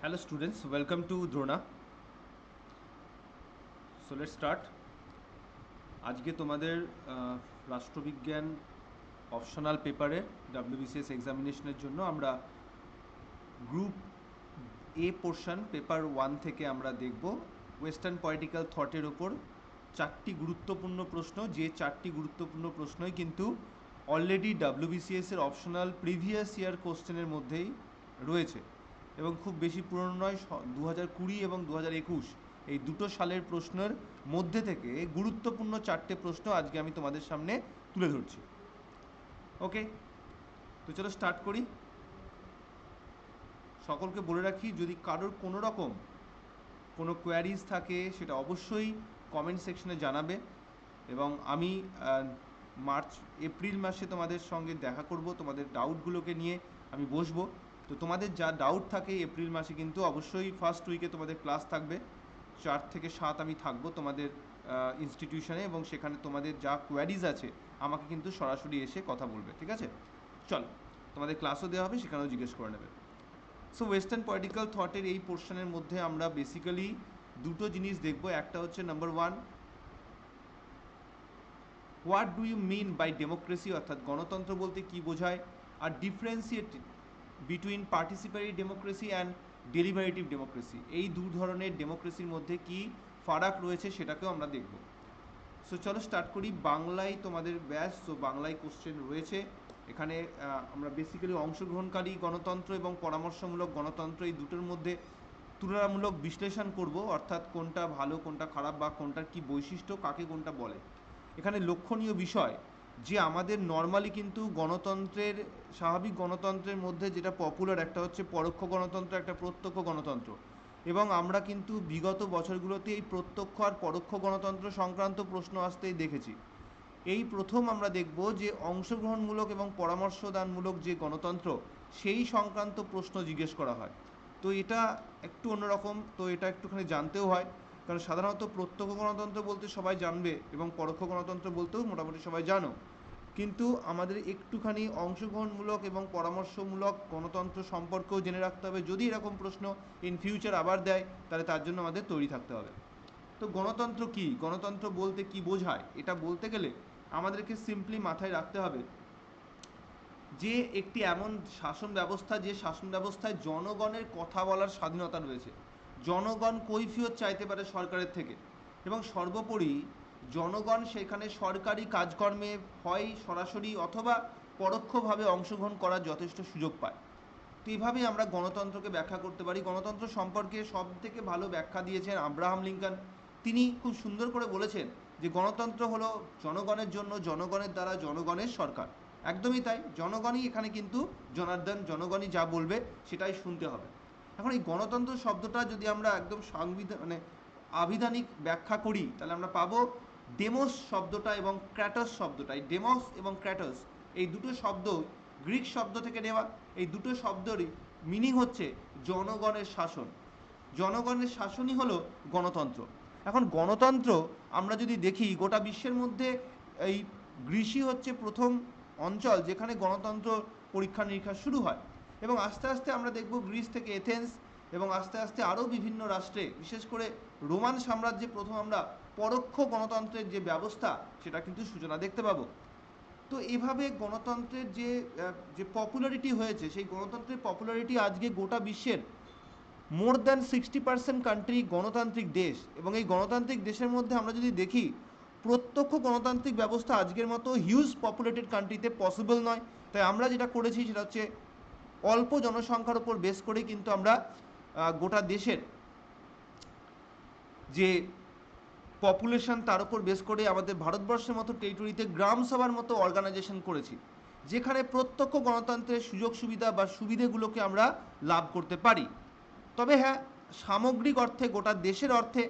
Hello students, welcome to Drona. So let's start. আজকে তোমাদের রাষ্ট্রবিজ্ঞান অপশনাল পেপারে WBCS এক্সামিনেশনের জন্য আমরা গ্রুপ এ পোর্শন পেপার 1 থেকে আমরা দেখব ওয়েস্টার্ন পলিটিক্যাল থটের ওপর চারটি গুরুত্বপূর্ণ প্রশ্ন, যে চারটি গুরুত্বপূর্ণ প্রশ্নই কিন্তু অলরেডি WBCS এর অপশনাল প্রিভিয়াস ইয়ার কোশ্চেনের মধ্যেই রয়েছে এবং খুব বেশি পুরনো নয়। 2020 এবং 2021 এই দুটো সালের প্রশ্নের মধ্যে থেকে গুরুত্বপূর্ণ চারটে প্রশ্ন আজকে আমি তোমাদের সামনে তুলে ধরছি। ওকে, তো চলো স্টার্ট করি। সকলকে বলে রাখি, যদি কারোর কোনো রকম কোনো কোয়ারিজ থাকে সেটা অবশ্যই কমেন্ট সেকশনে জানাবে এবং আমি এপ্রিল মাসে তোমাদের সঙ্গে দেখা করব, তোমাদের ডাউটগুলোকে নিয়ে আমি বসবো। তো তোমাদের যা ডাউট থাকে এপ্রিল মাসে কিন্তু অবশ্যই ফার্স্ট উইকে তোমাদের ক্লাস থাকবে, 4 থেকে 7 আমি থাকবো তোমাদের ইনস্টিটিউশনে এবং সেখানে তোমাদের যা কোয়ারিজ আছে আমাকে কিন্তু সরাসরি এসে কথা বলবে, ঠিক আছে? চলো, তোমাদের ক্লাসও দেওয়া হবে, সেখানেও জিজ্ঞেস করে নেবে। সো ওয়েস্টার্ন পলিটিক্যাল থটের এই পোর্শনের মধ্যে আমরা বেসিক্যালি দুটো জিনিস দেখব। একটা হচ্ছে number 1, what do you mean by democracy, অর্থাৎ গণতন্ত্র বলতে কি বোঝায়, আর differentiate between participatory democracy and deliberative democracy, এই দু ধরনের ডেমোক্রেসির মধ্যে কি ফারাক রয়েছে সেটাকেও আমরা দেখব। সো চলো স্টার্ট করি। বাংলায় তোমাদের ব্যাচ, সো বাংলায় কোশ্চেন রয়েছে এখানে। আমরা বেসিক্যালি অংশগ্রহণকারী গণতন্ত্র এবং পরামর্শমূলক গণতন্ত্র এই দুটোর মধ্যে তুলনামূলক বিশ্লেষণ করব, অর্থাৎ কোনটা ভালো কোনটা খারাপ বা কোনটার কি বৈশিষ্ট্য, কাকে কোনটা বলে। এখানে লক্ষণীয় বিষয় যে আমাদের নর্মালি কিন্তু গণতন্ত্রের, স্বাভাবিক গণতন্ত্রের মধ্যে যেটা পপুলার, একটা হচ্ছে পরোক্ষ গণতন্ত্র, একটা প্রত্যক্ষ গণতন্ত্র, এবং আমরা কিন্তু বিগত বছরগুলোতে এই প্রত্যক্ষ আর পরোক্ষ গণতন্ত্র সংক্রান্ত প্রশ্ন আসতেই দেখেছি। এই প্রথম আমরা দেখব যে অংশগ্রহণমূলক এবং পরামর্শদানমূলক যে গণতন্ত্র সেই সংক্রান্ত প্রশ্ন জিজ্ঞেস করা হয়। তো এটা একটু অন্যরকম, তো এটা একটুখানি জানতেও হয়, কারণ সাধারণত প্রত্যক্ষ গণতন্ত্র বলতে সবাই জানবে এবং পরোক্ষ গণতন্ত্র বলতেও মোটামুটি সবাই জানো, কিন্তু আমাদের একটুখানি অংশগ্রহণমূলক এবং পরামর্শমূলক গণতন্ত্র সম্পর্কেও জেনে রাখতে হবে, যদি এরকম প্রশ্ন ইন ফিউচার আবার দেয় তাহলে তার জন্য আমাদের তৈরি থাকতে হবে। তো গণতন্ত্র কি, গণতন্ত্র বলতে কি বোঝায়, এটা বলতে গেলে আমাদেরকে সিম্পলি মাথায় রাখতে হবে যে একটি এমন শাসন ব্যবস্থা, যে শাসন ব্যবস্থায় জনগণের কথা বলার স্বাধীনতা রয়েছে, জনগণ কৈফিয়ত চাইতে পারে সরকারের থেকে, এবং সর্বোপরি জনগণ সেখানে সরকারি কাজকর্মে হয় সরাসরি অথবা পরোক্ষভাবে অংশগ্রহণ করার যথেষ্ট সুযোগ পায়। তো এইভাবেই আমরা গণতন্ত্রকে ব্যাখ্যা করতে পারি। গণতন্ত্র সম্পর্কে সব থেকে ভালো ব্যাখ্যা দিয়েছেন আব্রাহাম লিঙ্কন। তিনি খুব সুন্দর করে বলেছেন যে গণতন্ত্র হলো জনগণের জন্য, জনগণের দ্বারা, জনগণের সরকার। একদমই তাই, জনগণই এখানে কিন্তু জনার্দন, জনগণই যা বলবে সেটাই শুনতে হবে। এখন এই গণতন্ত্র শব্দটা যদি আমরা একদম আবিধানিক ব্যাখ্যা করি তাহলে আমরা পাবো ডেমোস শব্দটা এবং ক্র্যাটস শব্দটা। এই ডেমোস এবং ক্র্যাটস এই দুটো শব্দ গ্রিক শব্দ থেকে নেওয়া। এই দুটো শব্দেরই মিনিং হচ্ছে জনগণের শাসন। জনগণের শাসনই হলো গণতন্ত্র। এখন গণতন্ত্র আমরা যদি দেখি গোটা বিশ্বের মধ্যে এই গ্রিসই হচ্ছে প্রথম অঞ্চল যেখানে গণতন্ত্র পরীক্ষা নিরীক্ষা শুরু হয়, এবং আস্তে আস্তে আমরা দেখব গ্রিস থেকে এথেন্স এবং আস্তে আস্তে আরও বিভিন্ন রাষ্ট্রে, বিশেষ করে রোমান সাম্রাজ্যে প্রথম আমরা পরোক্ষ গণতন্ত্রের যে ব্যবস্থা সেটা কিন্তু সূচনা দেখতে পাবো। তো এভাবে গণতন্ত্রের যে যে পপুলারিটি হয়েছে, সেই গণতন্ত্রের পপুলারিটি আজকে গোটা বিশ্বের মোর দ্যান 60% কান্ট্রি গণতান্ত্রিক দেশ, এবং এই গণতান্ত্রিক দেশের মধ্যে আমরা যদি দেখি প্রত্যক্ষ গণতান্ত্রিক ব্যবস্থা আজকের মতো হিউজ পপুলেটেড কান্ট্রিতে পসিবল নয়। তাই আমরা যেটা করেছি সেটা হচ্ছে অল্প জনসংখ্যার উপর বেস করে কিন্তু আমরা গোটা দেশের যে পপুলেশন তার উপর বেস করে আমাদের ভারতবর্ষের মতো টেরিটরিতে গ্রাম সভার মতো অর্গানাইজেশন করেছি, যেখানে প্রত্যক্ষ গণতন্ত্রের সুযোগ সুবিধা বা সুবিধেগুলোকে আমরা লাভ করতে পারি। তবে হ্যাঁ, সামগ্রিক অর্থে গোটা দেশের অর্থে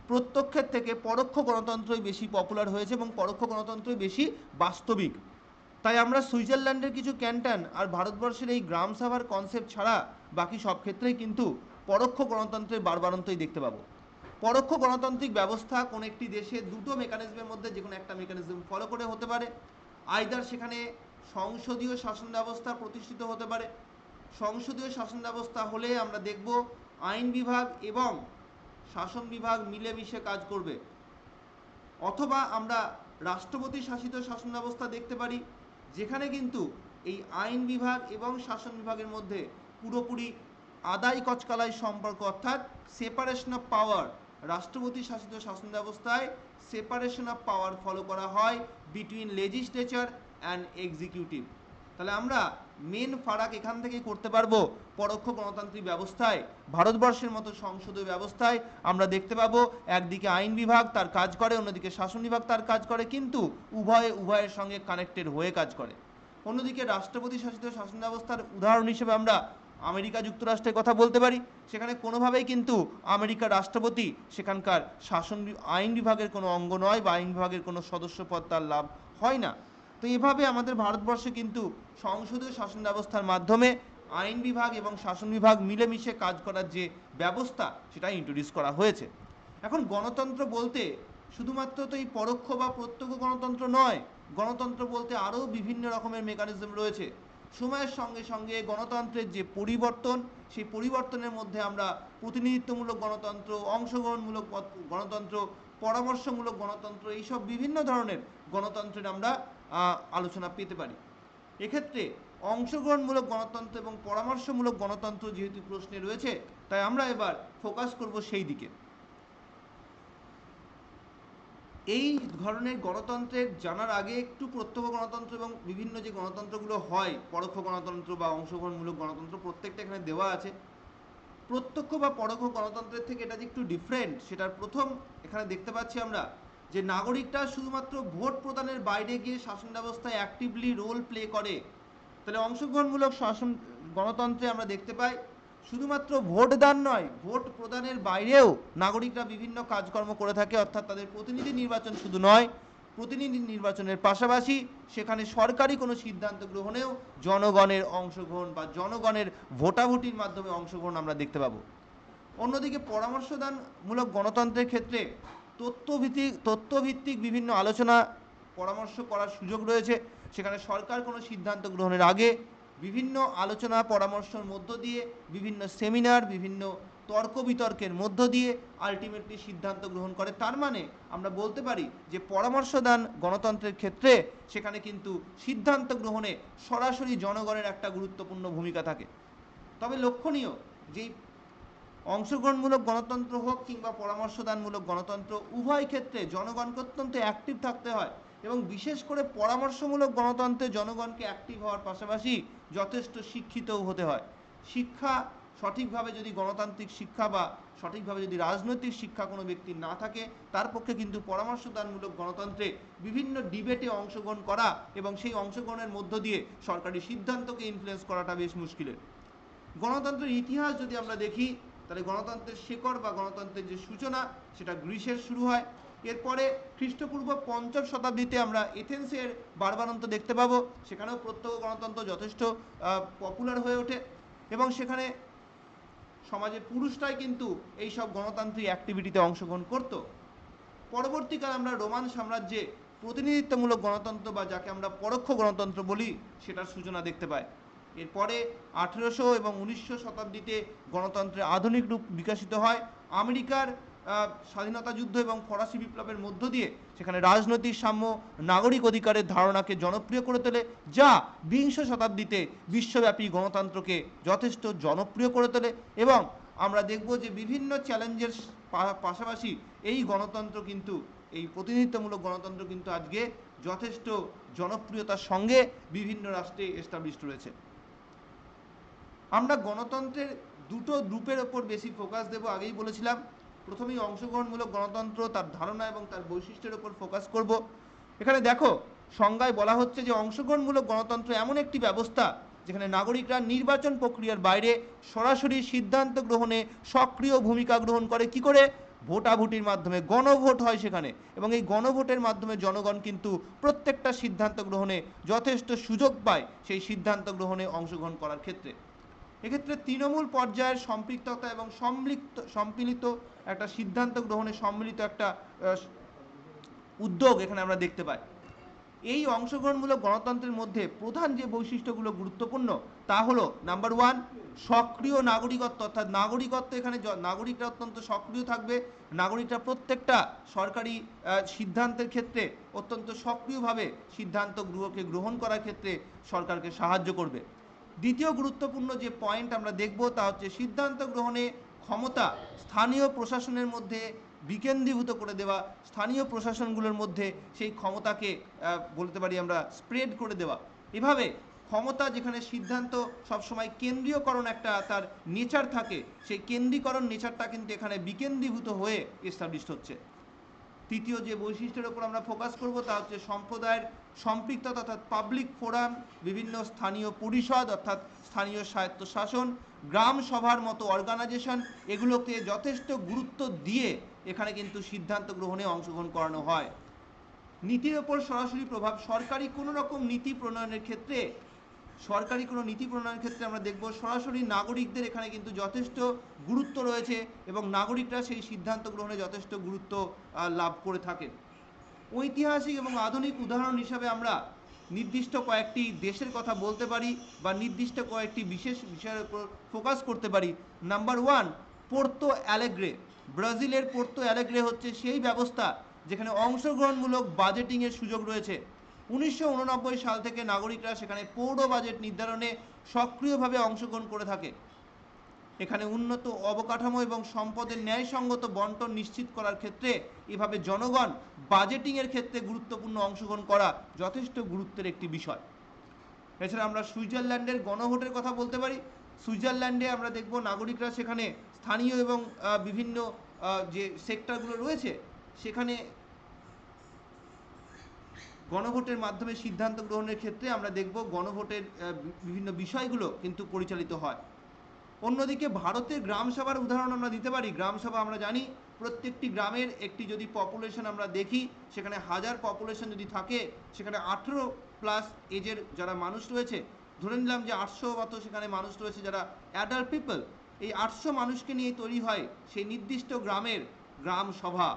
প্রত্যক্ষের থেকে পরোক্ষ গণতন্ত্রই বেশি পপুলার হয়েছে এবং পরোক্ষ গণতন্ত্রই বেশি বাস্তবিক। তাই আমরা সুইজারল্যান্ডের কিছু ক্যান্টন আর ভারতবর্ষের এই গ্রাম সভার কনসেপ্ট ছাড়া বাকি সব ক্ষেত্রেই কিন্তু পরোক্ষ গণতন্ত্রের বারবারন্তই দেখতে পাবো। পরোক্ষ গণতান্ত্রিক ব্যবস্থা কোন একটি দেশে দুটো মেকানিজমের মধ্যে যে কোনো একটা মেকানিজম ফলো করে হতে পারে। আইদার সেখানে সংসদীয় শাসন ব্যবস্থা প্রতিষ্ঠিত হতে পারে। সংসদীয় শাসন ব্যবস্থা হলে আমরা দেখব আইন বিভাগ এবং শাসন বিভাগ মিলেমিশে কাজ করবে, অথবা আমরা রাষ্ট্রপতি শাসিত শাসন ব্যবস্থা দেখতে পারি, যেখানে কিন্তু এই আইন বিভাগ এবং শাসন বিভাগের মধ্যে পুরোপুরি আদায় কচকালাই সম্পর্ক, অর্থাৎ সেপারেশন অফ পাওয়ার। রাষ্ট্রপতি শাসিত শাসন ব্যবস্থায় সেপারেশন অফ পাওয়ার ফলো করা হয় বিটুইন লেজিসলেচার অ্যান্ড এক্সিকিউটিভ। তাহলে আমরা মেন ফারাক এখান থেকেই করতে পারবো। পরোক্ষ গণতান্ত্রিক ব্যবস্থায়, ভারতবর্ষের মতো সংসদীয় ব্যবস্থায় আমরা দেখতে পাবো একদিকে আইন বিভাগ তার কাজ করে, অন্যদিকে শাসন বিভাগ তার কাজ করে, কিন্তু উভয়ের সঙ্গে কানেক্টেড হয়ে কাজ করে। অন্যদিকে রাষ্ট্রপতি শাসিত শাসন ব্যবস্থার উদাহরণ হিসেবে আমরা আমেরিকা যুক্তরাষ্ট্রের কথা বলতে পারি। সেখানে কোনোভাবেই কিন্তু আমেরিকার রাষ্ট্রপতি সেখানকার আইন বিভাগের কোনো অঙ্গ নয়, বা আইন বিভাগের কোনো সদস্য পদ তার লাভ হয় না। তো এভাবে আমাদের ভারতবর্ষে কিন্তু সংসদীয় শাসন ব্যবস্থার মাধ্যমে আইন বিভাগ এবং শাসন বিভাগ মিলেমিশে কাজ করার যে ব্যবস্থা, সেটা ইন্ট্রোডিউস করা হয়েছে। এখন গণতন্ত্র বলতে শুধুমাত্র তো এই পরোক্ষ বা প্রত্যক্ষ গণতন্ত্র নয়। গণতন্ত্র বলতে আরও বিভিন্ন রকমের মেকানিজম রয়েছে। সময়ের সঙ্গে সঙ্গে গণতন্ত্রের যে পরিবর্তন, সেই পরিবর্তনের মধ্যে আমরা প্রতিনিধিত্বমূলক গণতন্ত্র, অংশগ্রহণমূলক গণতন্ত্র, পরামর্শমূলক গণতন্ত্র, এইসব বিভিন্ন ধরনের গণতন্ত্রের আমরা আলোচনা পেতে পারি। এক্ষেত্রে অংশগ্রহণমূলক গণতন্ত্র এবং পরামর্শমূলক গণতন্ত্র যেহেতু প্রশ্নে রয়েছে, তাই আমরা এবার ফোকাস করব সেই দিকে। এই ধরনের গণতন্ত্রের জানার আগে একটু প্রত্যক্ষ গণতন্ত্র এবং বিভিন্ন যে গণতন্ত্রগুলো হয়, পরোক্ষ গণতন্ত্র বা অংশগ্রহণমূলক গণতন্ত্র, প্রত্যেকটা এখানে দেওয়া আছে। প্রত্যক্ষ বা পরোক্ষ গণতন্ত্রের থেকে এটা যে একটু ডিফারেন্ট, সেটার প্রথম এখানে দেখতে পাচ্ছি আমরা যে নাগরিকরা শুধুমাত্র ভোট প্রদানের বাইরে গিয়ে শাসন ব্যবস্থায় অ্যাক্টিভলি রোল প্লে করে। তাহলে অংশগ্রহণমূলক শাসন গণতন্ত্রে আমরা দেখতে পাই শুধুমাত্র ভোট দান নয়, ভোট প্রদানের বাইরেও নাগরিকরা বিভিন্ন কাজকর্ম করে থাকে। অর্থাৎ তাদের প্রতিনিধি নির্বাচন শুধু নয়, প্রতিনিধি নির্বাচনের পাশাপাশি সেখানে সরকারি কোনো সিদ্ধান্ত গ্রহণেও জনগণের অংশগ্রহণ বা জনগণের ভোটাভুটির মাধ্যমে অংশগ্রহণ আমরা দেখতে পাবো। অন্যদিকে পরামর্শদানমূলক গণতন্ত্রের ক্ষেত্রে তথ্যভিত্তিক বিভিন্ন আলোচনা পরামর্শ করার সুযোগ রয়েছে। সেখানে সরকার কোনো সিদ্ধান্ত গ্রহণের আগে বিভিন্ন আলোচনা পরামর্শের মধ্য দিয়ে, বিভিন্ন সেমিনার, বিভিন্ন তর্ক বিতর্কের মধ্য দিয়ে আলটিমেটলি সিদ্ধান্ত গ্রহণ করে। তার মানে আমরা বলতে পারি যে পরামর্শদান গণতন্ত্রের ক্ষেত্রে সেখানে কিন্তু সিদ্ধান্ত গ্রহণে সরাসরি জনগণের একটা গুরুত্বপূর্ণ ভূমিকা থাকে। তবে লক্ষণীয় যে অংশগ্রহণমূলক গণতন্ত্র হোক কিংবা পরামর্শদানমূলক গণতন্ত্র, উভয় ক্ষেত্রে জনগণকে অত্যন্ত অ্যাক্টিভ থাকতে হয়, এবং বিশেষ করে পরামর্শমূলক গণতন্ত্রে জনগণকে অ্যাক্টিভ হওয়ার পাশাপাশি যথেষ্ট শিক্ষিতও হতে হয়। শিক্ষা সঠিকভাবে যদি গণতান্ত্রিক শিক্ষা বা সঠিকভাবে যদি রাজনৈতিক শিক্ষা কোনো ব্যক্তির না থাকে, তার পক্ষে কিন্তু পরামর্শদানমূলক গণতন্ত্রে বিভিন্ন ডিবেটে অংশগ্রহণ করা এবং সেই অংশগ্রহণের মধ্য দিয়ে সরকারি সিদ্ধান্তকে ইনফ্লুয়েন্স করাটা বেশ মুশকিলের। গণতন্ত্রের ইতিহাস যদি আমরা দেখি, তাহলে গণতন্ত্রের শেকড় বা গণতন্ত্রের যে সূচনা, সেটা গ্রিসের শুরু হয়। এরপরে খ্রিস্টপূর্ব 5ম শতাব্দীতে আমরা এথেন্সের বারবারন্ত দেখতে পাবো। সেখানেও প্রত্যক্ষ গণতন্ত্র যথেষ্ট পপুলার হয়ে ওঠে, এবং সেখানে সমাজে পুরুষরাই কিন্তু এই সব গণতান্ত্রিক অ্যাক্টিভিটিতে অংশগ্রহণ করত। পরবর্তীকালে আমরা রোমান সাম্রাজ্যে প্রতিনিধিত্বমূলক গণতন্ত্র বা যাকে আমরা পরোক্ষ গণতন্ত্র বলি, সেটার সূচনা দেখতে পাই। এরপরে 1800 এবং 1900 শতাব্দীতে গণতন্ত্রের আধুনিক রূপ বিকশিত হয়। আমেরিকার স্বাধীনতা যুদ্ধ এবং ফরাসি বিপ্লবের মধ্য দিয়ে সেখানে রাজনৈতিক সাম্য, নাগরিক অধিকারের ধারণাকে জনপ্রিয় করে তোলে, যা 20 শতাব্দীতে বিশ্বব্যাপী গণতন্ত্রকে যথেষ্ট জনপ্রিয় করে তোলে। এবং আমরা দেখব যে বিভিন্ন চ্যালেঞ্জের পাশাপাশি এই গণতন্ত্র কিন্তু, এই প্রতিনিধিত্বমূলক গণতন্ত্র কিন্তু আজকে যথেষ্ট জনপ্রিয়তার সঙ্গে বিভিন্ন রাষ্ট্রে এস্টাবলিশড রয়েছে। আমরা গণতন্ত্রের দুটো গ্রুপের ওপর বেশি ফোকাস দেব, আগেই বলেছিলাম। প্রথমেই অংশগ্রহণমূলক গণতন্ত্র, তার ধারণা এবং তার বৈশিষ্ট্যের ওপর ফোকাস করব। এখানে দেখো, সংজ্ঞায় বলা হচ্ছে যে অংশগ্রহণমূলক গণতন্ত্র এমন একটি ব্যবস্থা যেখানে নাগরিকরা নির্বাচন প্রক্রিয়ার বাইরে সরাসরি সিদ্ধান্ত গ্রহণে সক্রিয় ভূমিকা গ্রহণ করে। কি করে? ভোটাভুটির মাধ্যমে। গণভোট হয় সেখানে, এবং এই গণভোটের মাধ্যমে জনগণ কিন্তু প্রত্যেকটা সিদ্ধান্ত গ্রহণে যথেষ্ট সুযোগ পায় সেই সিদ্ধান্ত গ্রহণে অংশগ্রহণ করার ক্ষেত্রে। এক্ষেত্রে তৃণমূল পর্যায়ের সম্পৃক্ততা এবং সম্মিলিত একটা সিদ্ধান্ত গ্রহণে সম্মিলিত একটা উদ্যোগ এখানে আমরা দেখতে পাই। এই অংশগ্রহণমূলক গণতন্ত্রের মধ্যে প্রধান যে বৈশিষ্ট্যগুলো গুরুত্বপূর্ণ তা হলো নাম্বার ওয়ান, সক্রিয় নাগরিকত্ব, অর্থাৎ নাগরিকত্ব এখানে নাগরিকরা অত্যন্ত সক্রিয় থাকবে। নাগরিকরা প্রত্যেকটা সরকারি সিদ্ধান্তের ক্ষেত্রে অত্যন্ত সক্রিয়ভাবে সিদ্ধান্ত গ্রহণ করার ক্ষেত্রে সরকারকে সাহায্য করবে। দ্বিতীয় গুরুত্বপূর্ণ যে পয়েন্ট আমরা দেখব তা হচ্ছে সিদ্ধান্ত গ্রহণে ক্ষমতা স্থানীয় প্রশাসনের মধ্যে বিকেন্দ্রীভূত করে দেওয়া, স্থানীয় প্রশাসনগুলোর মধ্যে সেই ক্ষমতাকে বলতে পারি আমরা স্প্রেড করে দেওয়া। এভাবে ক্ষমতা যেখানে সিদ্ধান্ত সবসময় কেন্দ্রীয়করণ একটা তার নেচার থাকে, সেই কেন্দ্রীকরণ নেচারটা কিন্তু এখানে বিকেন্দ্রীভূত হয়ে এস্টাবলিশড হচ্ছে। তৃতীয় যে বৈশিষ্ট্যের উপর আমরা ফোকাস করব তা হচ্ছে সম্প্রদায়ের সম্পৃক্ততা, অর্থাৎ পাবলিক ফোরাম, বিভিন্ন স্থানীয় পরিষদ অর্থাৎ স্থানীয় স্বায়ত্তশাসন, গ্রাম সভার মতো অর্গানাইজেশন, এগুলোকে যথেষ্ট গুরুত্ব দিয়ে এখানে কিন্তু সিদ্ধান্ত গ্রহণে অংশগ্রহণ করানো হয়। নীতির ওপর সরাসরি প্রভাব, সরকারি কোনো নীতি প্রণয়নের ক্ষেত্রে আমরা দেখব সরাসরি নাগরিকদের এখানে কিন্তু যথেষ্ট গুরুত্ব রয়েছে এবং নাগরিকরা সেই সিদ্ধান্ত গ্রহণে যথেষ্ট গুরুত্ব লাভ করে থাকেন। ঐতিহাসিক এবং আধুনিক উদাহরণ হিসাবে আমরা নির্দিষ্ট কয়েকটি দেশের কথা বলতে পারি বা নির্দিষ্ট কয়েকটি বিশেষ বিষয়ের উপর ফোকাস করতে পারি। Number one, Porto Alegre. ব্রাজিলের পোর্তো অ্যালেগ্রে হচ্ছে সেই ব্যবস্থা যেখানে অংশগ্রহণমূলক বাজেটিংয়ের সুযোগ রয়েছে। 1989 সাল থেকে নাগরিকরা সেখানে পৌর বাজেট নির্ধারণে সক্রিয়ভাবে অংশগ্রহণ করে থাকে। এখানে উন্নত অবকাঠামো এবং সম্পদের ন্যায়সঙ্গত বন্টন নিশ্চিত করার ক্ষেত্রে এভাবে জনগণ বাজেটিংয়ের ক্ষেত্রে গুরুত্বপূর্ণ অংশগ্রহণ করা যথেষ্ট গুরুত্বের একটি বিষয়। এছাড়া আমরা সুইজারল্যান্ডের গণভোটের কথা বলতে পারি। সুইজারল্যান্ডে আমরা দেখব নাগরিকরা সেখানে স্থানীয় এবং বিভিন্ন যে সেক্টরগুলো রয়েছে সেখানে গণভোটের মাধ্যমে সিদ্ধান্ত গ্রহণের ক্ষেত্রে আমরা দেখব গণভোটের বিভিন্ন বিষয়গুলো কিন্তু পরিচালিত হয়। অন্যদিকে ভারতের গ্রামসভার উদাহরণ আমরা দিতে পারি। গ্রামসভা আমরা জানি প্রত্যেকটি গ্রামের একটি যদি পপুলেশন আমরা দেখি, সেখানে 1000 পপুলেশন যদি থাকে, সেখানে 18+ এজের যারা মানুষ রয়েছে, ধরে নিলাম যে 800 মতো সেখানে মানুষ রয়েছে যারা অ্যাডাল্ট পিপল, এই 800 মানুষকে নিয়ে তৈরি হয় সেই নির্দিষ্ট গ্রামের গ্রাম সভা।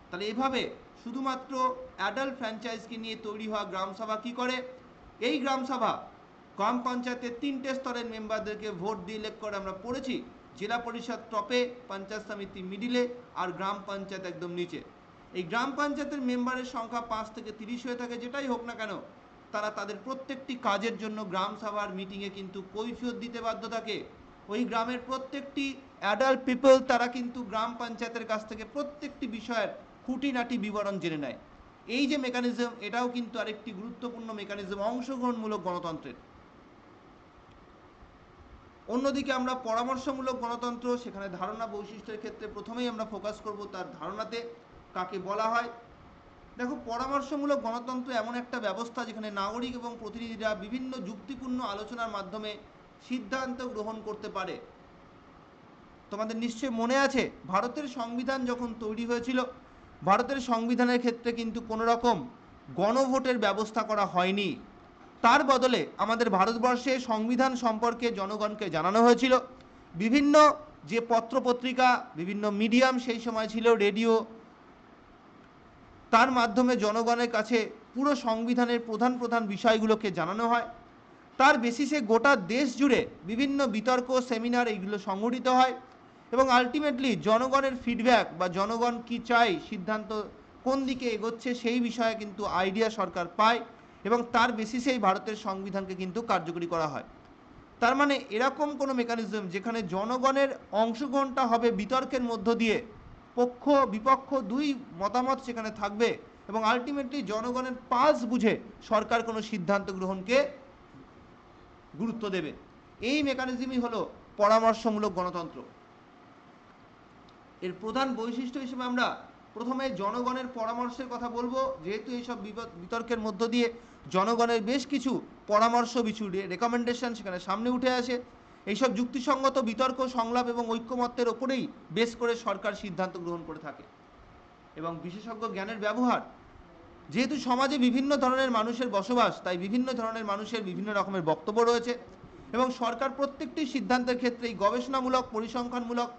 তাহলে এভাবে শুধুমাত্র অ্যাডাল্ট ফ্র্যাঞ্চাইজকে নিয়ে তৈরি হওয়া গ্রামসভা কী করে, এই গ্রামসভা গ্রাম পঞ্চায়েতের 3টে স্তরের মেম্বারদেরকে ভোট দিয়ে ইলেক্ট করে। আমরা পড়েছি জেলা পরিষদ টপে, পঞ্চায়েত সমিতি মিডিলে আর গ্রাম পঞ্চায়েত একদম নিচে। এই গ্রাম পঞ্চায়েতের মেম্বারের সংখ্যা 5 থেকে 30 হয়ে থাকে। যেটাই হোক না কেন, তারা তাদের প্রত্যেকটি কাজের জন্য গ্রাম সভার মিটিংয়ে কিন্তু কৈফিয়ত দিতে বাধ্য থাকে। ওই গ্রামের প্রত্যেকটি অ্যাডাল্ট পিপল তারা কিন্তু গ্রাম পঞ্চায়েতের কাছ থেকে প্রত্যেকটি বিষয়ের খুঁটিনাটি বিবরণ জেনে নেয়। এই যে মেকানিজম, এটাও কিন্তু আরেকটি গুরুত্বপূর্ণ মেকানিজম অংশগ্রহণমূলক গণতন্ত্রের। অন্যদিকে আমরা পরামর্শমূলক গণতন্ত্র, সেখানে ধারণা বৈশিষ্ট্যের ক্ষেত্রে প্রথমেই আমরা ফোকাস করব তার ধারণাতে কাকে বলা হয়। দেখো, পরামর্শমূলক গণতন্ত্র এমন একটা ব্যবস্থা যেখানে নাগরিক এবং প্রতিনিধিরা বিভিন্ন যুক্তিপূর্ণ আলোচনার মাধ্যমে সিদ্ধান্ত গ্রহণ করতে পারে। তোমাদের নিশ্চয়ই মনে আছে ভারতের সংবিধান যখন তৈরি হয়েছিল, ভারতের সংবিধানের ক্ষেত্রে কিন্তু কোনো রকম গণভোটের ব্যবস্থা করা হয়নি। তার বদলে আমাদের ভারতবর্ষে সংবিধান সম্পর্কে জনগণকে জানানো হয়েছিল। বিভিন্ন যে পত্রপত্রিকা, বিভিন্ন মিডিয়াম সেই সময় ছিল, রেডিও, তার মাধ্যমে জনগণের কাছে পুরো সংবিধানের প্রধান প্রধান বিষয়গুলোকে জানানো হয়। তার বেসিসে গোটা দেশ জুড়ে বিভিন্ন বিতর্ক, সেমিনার এইগুলো সংগঠিত হয় এবং আলটিমেটলি জনগণের ফিডব্যাক বা জনগণ কি চায়, সিদ্ধান্ত কোন দিকে এগোচ্ছে, সেই বিষয়ে কিন্তু আইডিয়া সরকার পায় এবং তার বেসিসেই ভারতের সংবিধানকে কিন্তু কার্যকরী করা হয়। তার মানে এরকম কোনো মেকানিজম যেখানে জনগণের অংশগ্রহণটা হবে বিতর্কের মধ্য দিয়ে, পক্ষ বিপক্ষ দুই মতামত সেখানে থাকবে এবং আলটিমেটলি জনগণের পালস বুঝে সরকার কোনো সিদ্ধান্ত গ্রহণকে গুরুত্ব দেবে। এই মেকানিজমই হলো পরামর্শমূলক গণতন্ত্র। এর প্রধান বৈশিষ্ট্য হিসেবে আমরা প্রথমে জনগণের পরামর্শের কথা বলবো, যেহেতু এইসব বিতর্কের মধ্য দিয়ে জনগণের বেশ কিছু পরামর্শ, কিছু রেকমেন্ডেশন সেখানে সামনে উঠে আসে। এইসব যুক্তিসঙ্গত বিতর্ক, সংলাপ এবং ঐক্যমত্যের ওপরেই বেশ করে সরকার সিদ্ধান্ত গ্রহণ করে থাকে। এবং বিশেষজ্ঞ জ্ঞানের ব্যবহার, যেহেতু সমাজে বিভিন্ন ধরনের মানুষের বসবাস, তাই বিভিন্ন ধরনের মানুষের বিভিন্ন রকমের বক্তব্য রয়েছে এবং সরকার প্রত্যেকটি সিদ্ধান্তের ক্ষেত্রে এই গবেষণামূলক, পরিসংখ্যানমূলক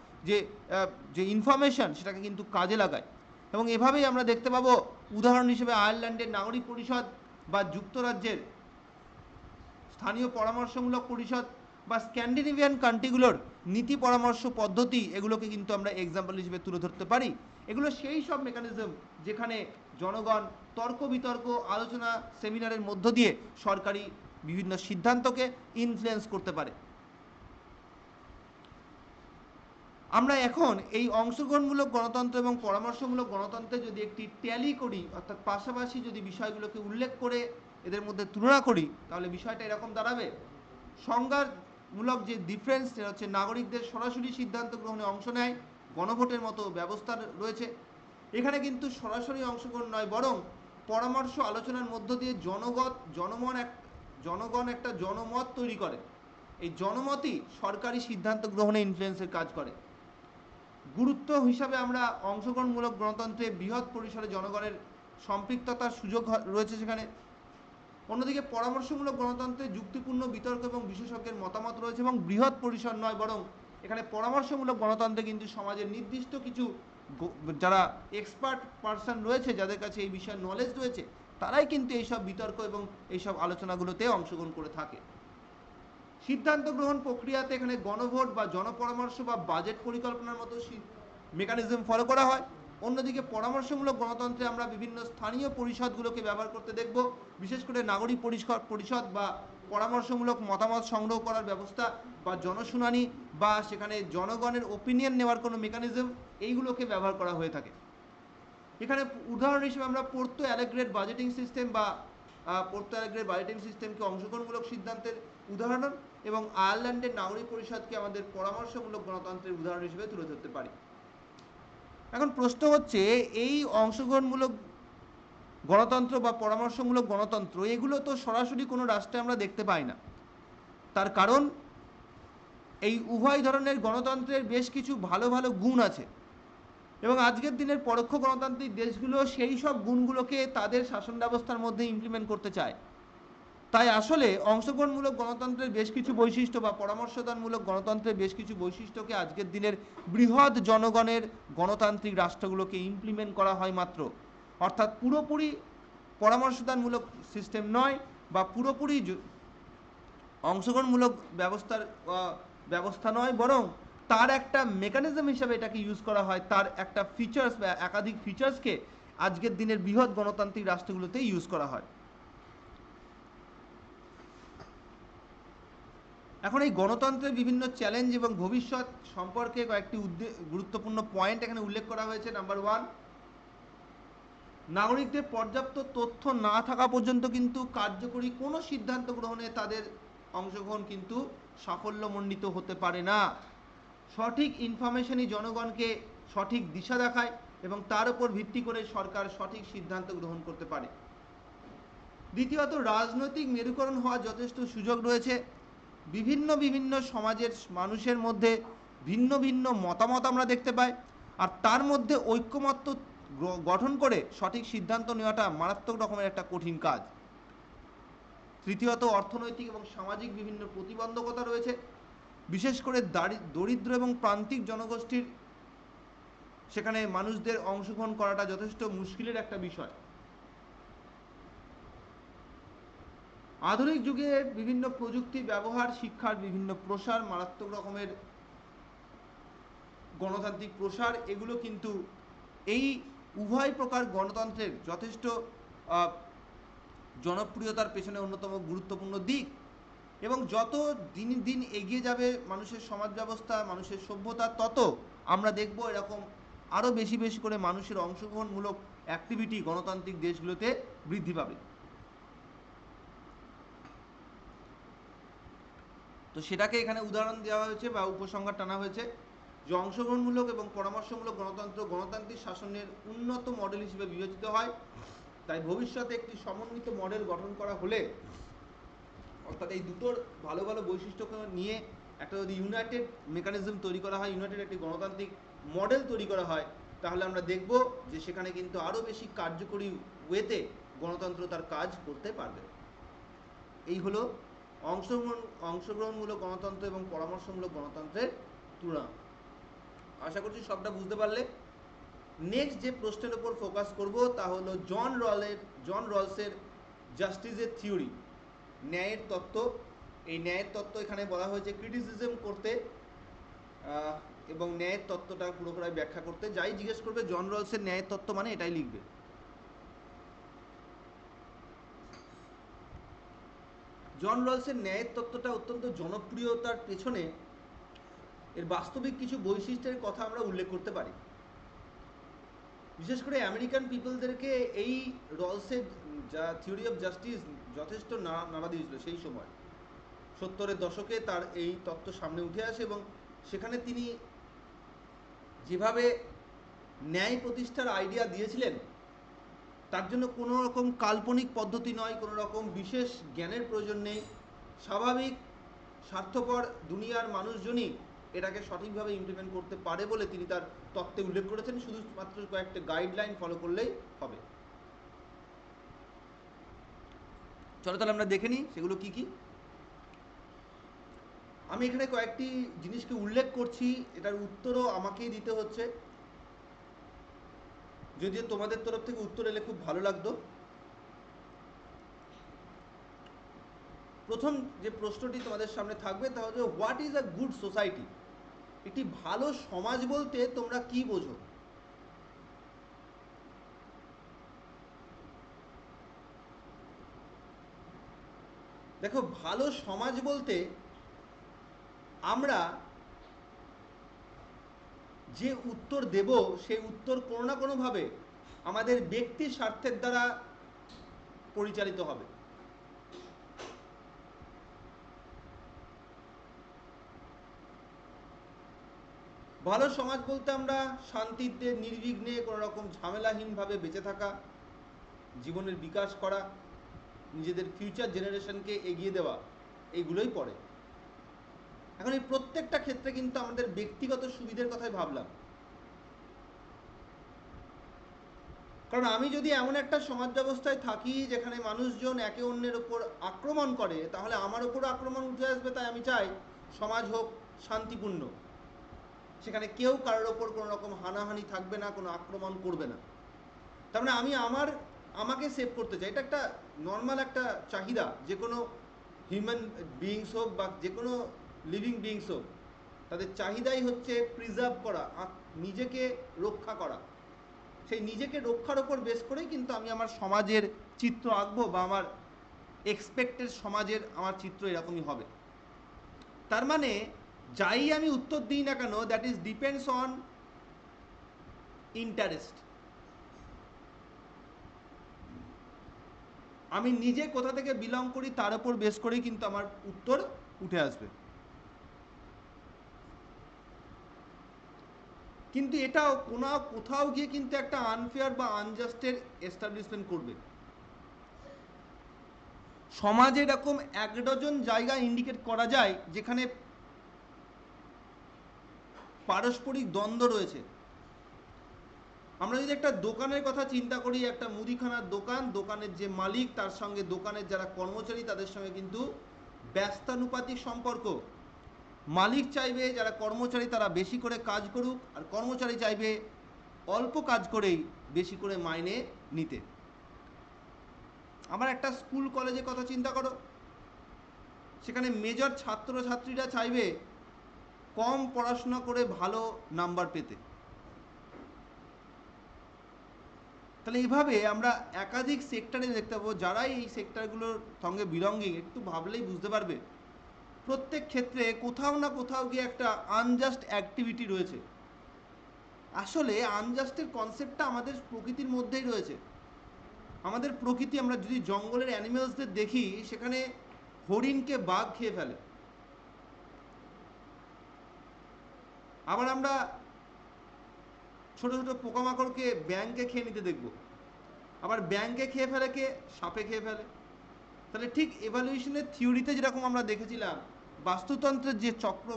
যে ইনফরমেশন সেটাকে কিন্তু কাজে লাগায়। এবং এভাবেই আমরা দেখতে পাবো উদাহরণ হিসেবে আয়ারল্যান্ডের নাগরিক পরিষদ বা যুক্তরাজ্যের স্থানীয় পরামর্শমূলক পরিষদ বা স্ক্যান্ডিনেভিয়ান কান্ট্রিগুলোর নীতি পরামর্শ পদ্ধতি, এগুলোকে কিন্তু আমরা এক্সাম্পল হিসেবে তুলে ধরতে পারি। এগুলো সেই সব মেকানিজম যেখানে জনগণ তর্ক বিতর্ক, আলোচনা, সেমিনারের মধ্য দিয়ে সরকারি বিভিন্ন সিদ্ধান্তকে ইনফ্লুয়েন্স করতে পারে। আমরা এখন এই অংশগ্রহণমূলক গণতন্ত্র এবং পরামর্শমূলক গণতন্ত্রে যদি একটি ট্যালি করি, অর্থাৎ পাশাপাশি যদি বিষয়গুলোকে উল্লেখ করে এদের মধ্যে তুলনা করি, তাহলে বিষয়টা এরকম দাঁড়াবে। সংজ্ঞামূলক যে ডিফারেন্স, সেটা হচ্ছে নাগরিকদের সরাসরি সিদ্ধান্ত গ্রহণে অংশ নেয়, গণভোটের মতো ব্যবস্থা রয়েছে। এখানে কিন্তু সরাসরি অংশগ্রহণ নয়, বরং পরামর্শ আলোচনার মধ্য দিয়ে জনগণ একটা জনমত তৈরি করে। এই জনমতই সরকারি সিদ্ধান্ত গ্রহণে ইনফ্লুয়েন্সের কাজ করে। গুরুত্ব হিসাবে আমরা অংশগ্রহণমূলক গণতন্ত্রে বৃহৎ পরিসরে জনগণের সম্পৃক্ততার সুযোগ রয়েছে সেখানে। অন্যদিকে পরামর্শমূলক গণতন্ত্রে যুক্তিপূর্ণ বিতর্ক এবং বিশেষজ্ঞের মতামত রয়েছে এবং বৃহৎ পরিসর নয়, বরং এখানে পরামর্শমূলক গণতন্ত্রে কিন্তু সমাজের নির্দিষ্ট কিছু যারা এক্সপার্ট পার্সন রয়েছে, যাদের কাছে এই বিষয়ে নলেজ রয়েছে, তারাই কিন্তু এইসব বিতর্ক এবং এইসব আলোচনাগুলোতে অংশগ্রহণ করে থাকে। সিদ্ধান্ত গ্রহণ প্রক্রিয়াতে এখানে গণভোট বা জনপরামর্শ বা বাজেট পরিকল্পনার মতো মেকানিজম ফলো করা হয়। অন্যদিকে পরামর্শমূলক গণতন্ত্রে আমরা বিভিন্ন স্থানীয় পরিষদগুলোকে ব্যবহার করতে দেখব, বিশেষ করে নাগরিক পরিষদ বা পরামর্শমূলক মতামত সংগ্রহ করার ব্যবস্থা বা জনশুনানি বা সেখানে জনগণের ওপিনিয়ন নেওয়ার কোনো মেকানিজম, এইগুলোকে ব্যবহার করা হয়ে থাকে। এখানে উদাহরণ হিসেবে আমরা পোর্তো অ্যালেগ্রেড বাজেটিং সিস্টেম বা পোর্তো অ্যালেগ্রেড বাজেটিং সিস্টেমকে অংশগ্রহণমূলক সিদ্ধান্তের উদাহরণ এবং আয়ারল্যান্ডের নাগরিক পরিষদকে আমাদের পরামর্শমূলক গণতন্ত্রের উদাহরণ হিসেবে তুলে ধরতে পারি। এখন প্রশ্ন হচ্ছে, এই অংশগ্রহণমূলক গণতন্ত্র বা পরামর্শমূলক গণতন্ত্র, এগুলো তো সরাসরি কোনো রাষ্ট্রে আমরা দেখতে পাই না। তার কারণ এই উভয় ধরনের গণতন্ত্রের বেশ কিছু ভালো ভালো গুণ আছে এবং আজকের দিনের পরোক্ষ গণতান্ত্রিক দেশগুলো সেই সব গুণগুলোকে তাদের শাসন ব্যবস্থার মধ্যে ইমপ্লিমেন্ট করতে চায়। তাই আসলে অংশগ্রহণমূলক গণতন্ত্রের বেশ কিছু বৈশিষ্ট্য বা পরামর্শদানমূলক গণতন্ত্রের বেশ কিছু বৈশিষ্ট্যকে আজকের দিনের বৃহৎ জনগণের গণতান্ত্রিক রাষ্ট্রগুলোকে ইমপ্লিমেন্ট করা হয় মাত্র। অর্থাৎ পুরোপুরি পরামর্শদানমূলক সিস্টেম নয় বা পুরোপুরি অংশগ্রহণমূলক ব্যবস্থা নয়, বরং তার একটা মেকানিজম হিসাবে এটাকে ইউজ করা হয়, তার একটা ফিচার্স বা একাধিক ফিচার্সকে আজকের দিনের বৃহৎ গণতান্ত্রিক রাষ্ট্রগুলোতে ইউজ করা হয়। এখন এই গণতন্ত্রের বিভিন্ন চ্যালেঞ্জ এবং ভবিষ্যৎ সম্পর্কে কয়েকটি গুরুত্বপূর্ণ পয়েন্ট এখানে উল্লেখ করা হয়েছে। নাম্বার 1, নাগরিকদের পর্যাপ্ত তথ্য না থাকা পর্যন্ত কিন্তু কার্যকরী কোনো সিদ্ধান্ত গ্রহণে তাদের অংশগ্রহণ কিন্তু সাফল্যমণ্ডিত হতে পারে না। সঠিক ইনফরমেশনই জনগণকে সঠিক দিশা দেখায় এবং তার উপর ভিত্তি করে সরকার সঠিক সিদ্ধান্ত গ্রহণ করতে পারে। দ্বিতীয়ত, রাজনৈতিক মেরুকরণ হওয়ার যথেষ্ট সুযোগ রয়েছে। বিভিন্ন সমাজের মানুষের মধ্যে ভিন্ন ভিন্ন মতামত আমরা দেখতে পাই, আর তার মধ্যে ঐক্যমত্য গঠন করে সঠিক সিদ্ধান্ত নেওয়াটা মারাত্মক রকমের একটা কঠিন কাজ। তৃতীয়ত, অর্থনৈতিক এবং সামাজিক বিভিন্ন প্রতিবন্ধকতা রয়েছে, বিশেষ করে দরিদ্র এবং প্রান্তিক জনগোষ্ঠীর সেখানে মানুষদের অংশগ্রহণ করাটা যথেষ্ট মুশকিলের একটা বিষয়। আধুনিক যুগে বিভিন্ন প্রযুক্তি ব্যবহার, শিক্ষার বিভিন্ন প্রসার, মারাত্মক রকমের গণতান্ত্রিক প্রসার, এগুলো কিন্তু এই উভয় প্রকার গণতন্ত্রের যথেষ্ট জনপ্রিয়তার পেছনে অন্যতম গুরুত্বপূর্ণ দিক। এবং যত দিন এগিয়ে যাবে মানুষের সমাজ ব্যবস্থা, মানুষের সভ্যতা, তত আমরা দেখব এরকম আরও বেশি করে মানুষের অংশগ্রহণমূলক অ্যাক্টিভিটি গণতান্ত্রিক দেশগুলোতে বৃদ্ধি পাবে। তো সেটাকে এখানে উদাহরণ দেওয়া হয়েছে বা উপসংহার টানা হয়েছে যে অংশগ্রহণমূলক এবং পরামর্শমূলক গণতন্ত্র গণতান্ত্রিক শাসনের উন্নত মডেল হিসেবে বিবেচিত হয়। তাই ভবিষ্যতে একটি সমন্বিত মডেল গঠন করা হলে, অর্থাৎ এই দুটোর ভালো ভালো বৈশিষ্ট্যকে নিয়ে একটা যদি ইউনাইটেড মেকানিজম তৈরি করা হয়, ইউনাইটেড একটি গণতান্ত্রিক মডেল তৈরি করা হয়, তাহলে আমরা দেখব যে সেখানে কিন্তু আরও বেশি কার্যকরী ওয়েতে গণতন্ত্র তার কাজ করতে পারবে। এই হলো অংশগ্রহণমূলক গণতন্ত্র এবং পরামর্শমূলক গণতন্ত্রের তুলনা। আশা করছি সবটা বুঝতে পারলে। নেক্সট যে প্রশ্নের উপর ফোকাস করব তা হলো জন রলসের জাস্টিসের থিওরি, ন্যায়ের তত্ত্ব। এই ন্যায়ের তত্ত্ব এখানে বলা হয়েছে ক্রিটিসিজম করতে এবং ন্যায়ের তত্ত্বটা পুরোপুরি ব্যাখ্যা করতে। যাই জিজ্ঞেস করবে জন রলসের ন্যায়ের তত্ত্ব মানে এটাই লিখবে। জন রলসের ন্যায়ের তত্ত্বটা অত্যন্ত জনপ্রিয়তার পেছনে এর বাস্তবিক কিছু বৈশিষ্ট্যের কথা আমরা উল্লেখ করতে পারি। বিশেষ করে আমেরিকান পিপলদেরকে এই রলসের যা থিওরি অফ জাস্টিস যথেষ্ট নাড়া দিয়েছিল সেই সময় 70-এর দশকে তার এই তত্ত্ব সামনে উঠে আসে এবং সেখানে তিনি যেভাবে ন্যায় প্রতিষ্ঠার আইডিয়া দিয়েছিলেন তার জন্য কোনো রকম কাল্পনিক পদ্ধতি নয়, কোনো রকম বিশেষ জ্ঞানের প্রয়োজন নেই, স্বাভাবিক স্বার্থপর দুনিয়ার মানুষজনই এটাকে সঠিকভাবে ইমপ্লিমেন্ট করতে পারে বলে তিনি তার তত্ত্বে উল্লেখ করেছেন। শুধুমাত্র কয়েকটা গাইডলাইন ফলো করলেই হবে। চলো তাহলে আমরা দেখে নিই সেগুলো কি কি। আমি এখানে কয়েকটি জিনিসকে উল্লেখ করছি, এটার উত্তরও আমাকেই দিতে হচ্ছে, যদিও তোমাদের তরফ থেকে উত্তর এলে খুব ভালো লাগতো। প্রথম যে প্রশ্নটি তোমাদের সামনে থাকবে তা হচ্ছে what is a good society. একটি ভালো সমাজ বলতে তোমরা কি বোঝো? দেখো, ভালো সমাজ বলতে আমরা যে উত্তর দেব সেই উত্তর কোনো না কোনোভাবে আমাদের ব্যক্তি স্বার্থের দ্বারা পরিচালিত হবে। ভালো সমাজ বলতে আমরা শান্তিতে নির্বিঘ্নে কোনো রকম ঝামেলাহীনভাবে বেঁচে থাকা, জীবনের বিকাশ করা, নিজেদের ফিউচার জেনারেশনকে এগিয়ে দেওয়া, এইগুলোই পড়ে। এখন এই প্রত্যেকটা ক্ষেত্রে কিন্তু আমাদের ব্যক্তিগত সুবিধার কথাই ভাবলাম। কারণ আমি যদি এমন একটা সমাজ ব্যবস্থায় থাকি যেখানে মানুষজন একে অন্যের ওপর আক্রমণ করে, তাহলে আমার ওপর আক্রমণ উঠে আসবে। তাই আমি চাই সমাজ হোক শান্তিপূর্ণ, সেখানে কেউ কারোর ওপর কোনো রকম হানাহানি থাকবে না, কোনো আক্রমণ করবে না। তার মানে আমি আমাকে সেভ করতে চাই। এটা একটা নর্মাল একটা চাহিদা, যে কোনো হিউম্যান বিইংস হোক বা যে কোনো লিভিং বিইংস হোক, তাদের চাহিদাই হচ্ছে প্রিজার্ভ করা, নিজেকে রক্ষা করা। সেই নিজেকে রক্ষার ওপর বেস করেই কিন্তু আমি আমার সমাজের চিত্র আঁকবো বা আমার এক্সপেক্টেড সমাজের আমার চিত্র এরকমই হবে। তার মানে যাই আমি উত্তর দিই না কেন, that is depends on interest. আমি নিজে কোথা থেকে বিলং করি তার উপর বেস করেই কিন্তু আমার উত্তর উঠে আসবে। কিন্তু এটাও কোথাও গিয়ে কিন্তু একটা আনফেয়ার বা আনজাস্টের এস্টাবলিশমেন্ট করবে। সমাজে এরকম 1 ডজন জায়গা ইন্ডিকেট করা যায় যেখানে পারস্পরিক দ্বন্দ্ব রয়েছে। আমরা যদি একটা দোকানের কথা চিন্তা করি, একটা মুদিখানার দোকান, দোকানের যে মালিক তার সঙ্গে দোকানের যারা কর্মচারী তাদের সঙ্গে কিন্তু ব্যস্তানুপাতিক সম্পর্ক। মালিক চাইবে যারা কর্মচারী তারা বেশি করে কাজ করুক, আর কর্মচারী চাইবে অল্প কাজ করেই বেশি করে মাইনে নিতে। আমার একটা স্কুল কলেজের কথা চিন্তা করো, সেখানে মেজর ছাত্রছাত্রীরা চাইবে কম পড়াশোনা করে ভালো নাম্বার পেতে। তাহলে এইভাবে আমরা একাধিক সেক্টরে দেখতে পাবো, যারাই এই সেক্টরগুলোর সঙ্গে বিলঙ্গিং, একটু ভাবলেই বুঝতে পারবে প্রত্যেক ক্ষেত্রে কোথাও না কোথাও গিয়ে একটা আনজাস্ট অ্যাক্টিভিটি রয়েছে। আসলে আনজাস্টের কনসেপ্টটা আমাদের প্রকৃতির মধ্যেই রয়েছে। আমাদের প্রকৃতি, আমরা যদি জঙ্গলের অ্যানিমেলসদের দেখি, সেখানে হরিণকে বাঘ খেয়ে ফেলে। আবার আমরা ছোট ছোট পোকামাকড়কে ব্যাঙকে খেয়ে নিতে দেখব। আবার ব্যাঙকে খেয়ে ফেলে কে? সাপে খেয়ে ফেলে। তাহলে ঠিক এভালিউশনের থিওরিতে যেরকম আমরা দেখেছিলাম, বাস্তুতন্ত্রের যে চক্র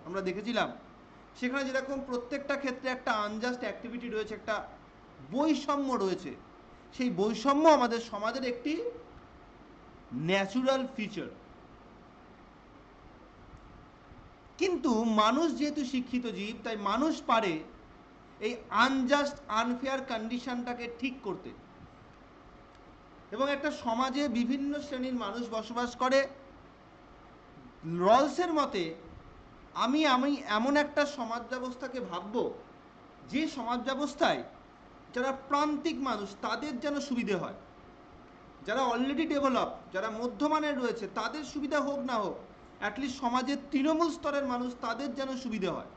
আমরা দেখেছিলাম, সেখানে যেরকম প্রত্যেকটা ক্ষেত্রে একটা আনজাস্ট অ্যাক্টিভিটি রয়েছে, একটা বৈষম্য রয়েছে, সেই বৈষম্য আমাদের সমাজের একটি ন্যাচুরাল ফিচার। কিন্তু মানুষ যেহেতু শিক্ষিত জীব, তাই মানুষ পারে এই আনজাস্ট আনফেয়ার কন্ডিশনটাকে ঠিক করতে। এবং একটা সমাজে বিভিন্ন শ্রেণীর মানুষ বসবাস করে। রলসের মতে আমি আমি এমন একটা সমাজ ব্যবস্থাকে ভাবব যে সমাজ ব্যবস্থায় যারা প্রান্তিক মানুষ তাদের যেন সুবিধে হয়, যারা অলরেডি ডেভেলপ, যারা মধ্যমানের রয়েছে তাদের সুবিধা হোক না হোক, অ্যাটলিস্ট সমাজের তৃণমূল স্তরের মানুষ তাদের যেন সুবিধে হয়।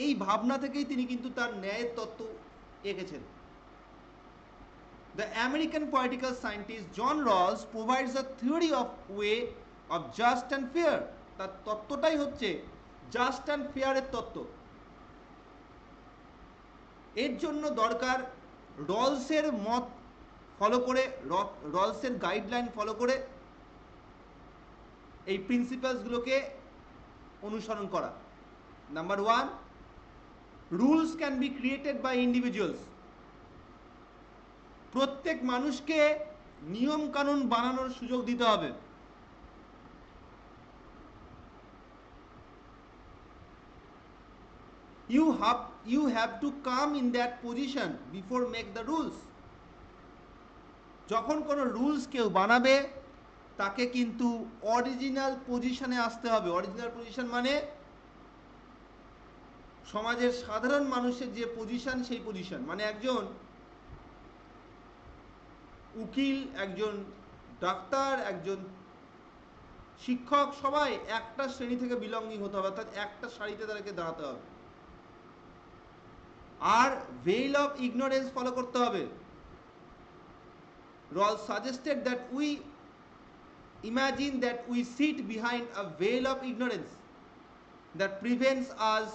এই ভাবনা থেকেই তিনি কিন্তু তার ন্যায়ের তত্ত্ব এঁকেছেন। The American political scientist John Rawls provides a theory of way of just and fair. তার তত্ত্বটাই হচ্ছে জাস্ট অ্যান্ড ফেয়ারের তত্ত্ব। এর জন্য দরকার রলসের মত ফলো করে, রলসের গাইডলাইন ফলো করে এই প্রিন্সিপালসগুলোকে অনুসরণ করা। Number 1, rules can be created by individuals. প্রত্যেক মানুষকে নিয়ম কানুন বানানোর সুযোগ দিতে হবে। You have to come in that position before make the rules. যখন কোনো রুলস কেউ বানাবে তাকে কিন্তু অরিজিনাল পজিশনে আসতে হবে। অরিজিনাল পজিশন মানে সমাজের সাধারণ মানুষের যে পজিশন, সেই পজিশন মানে একজন উকিল, একজন ডাক্তার, একজন শিক্ষক, সবাই একটা শ্রেণী থেকে বিলঙ্গিং হতে হবে, অর্থাৎ একটা সারিতে তাদেরকে দাঁড়াতে হবে। আর ভেইল অফ ইগনোরেন্স ফলো করতে হবে। Rawls suggested that we imagine that we sit behind a veil of ignorance that prevents us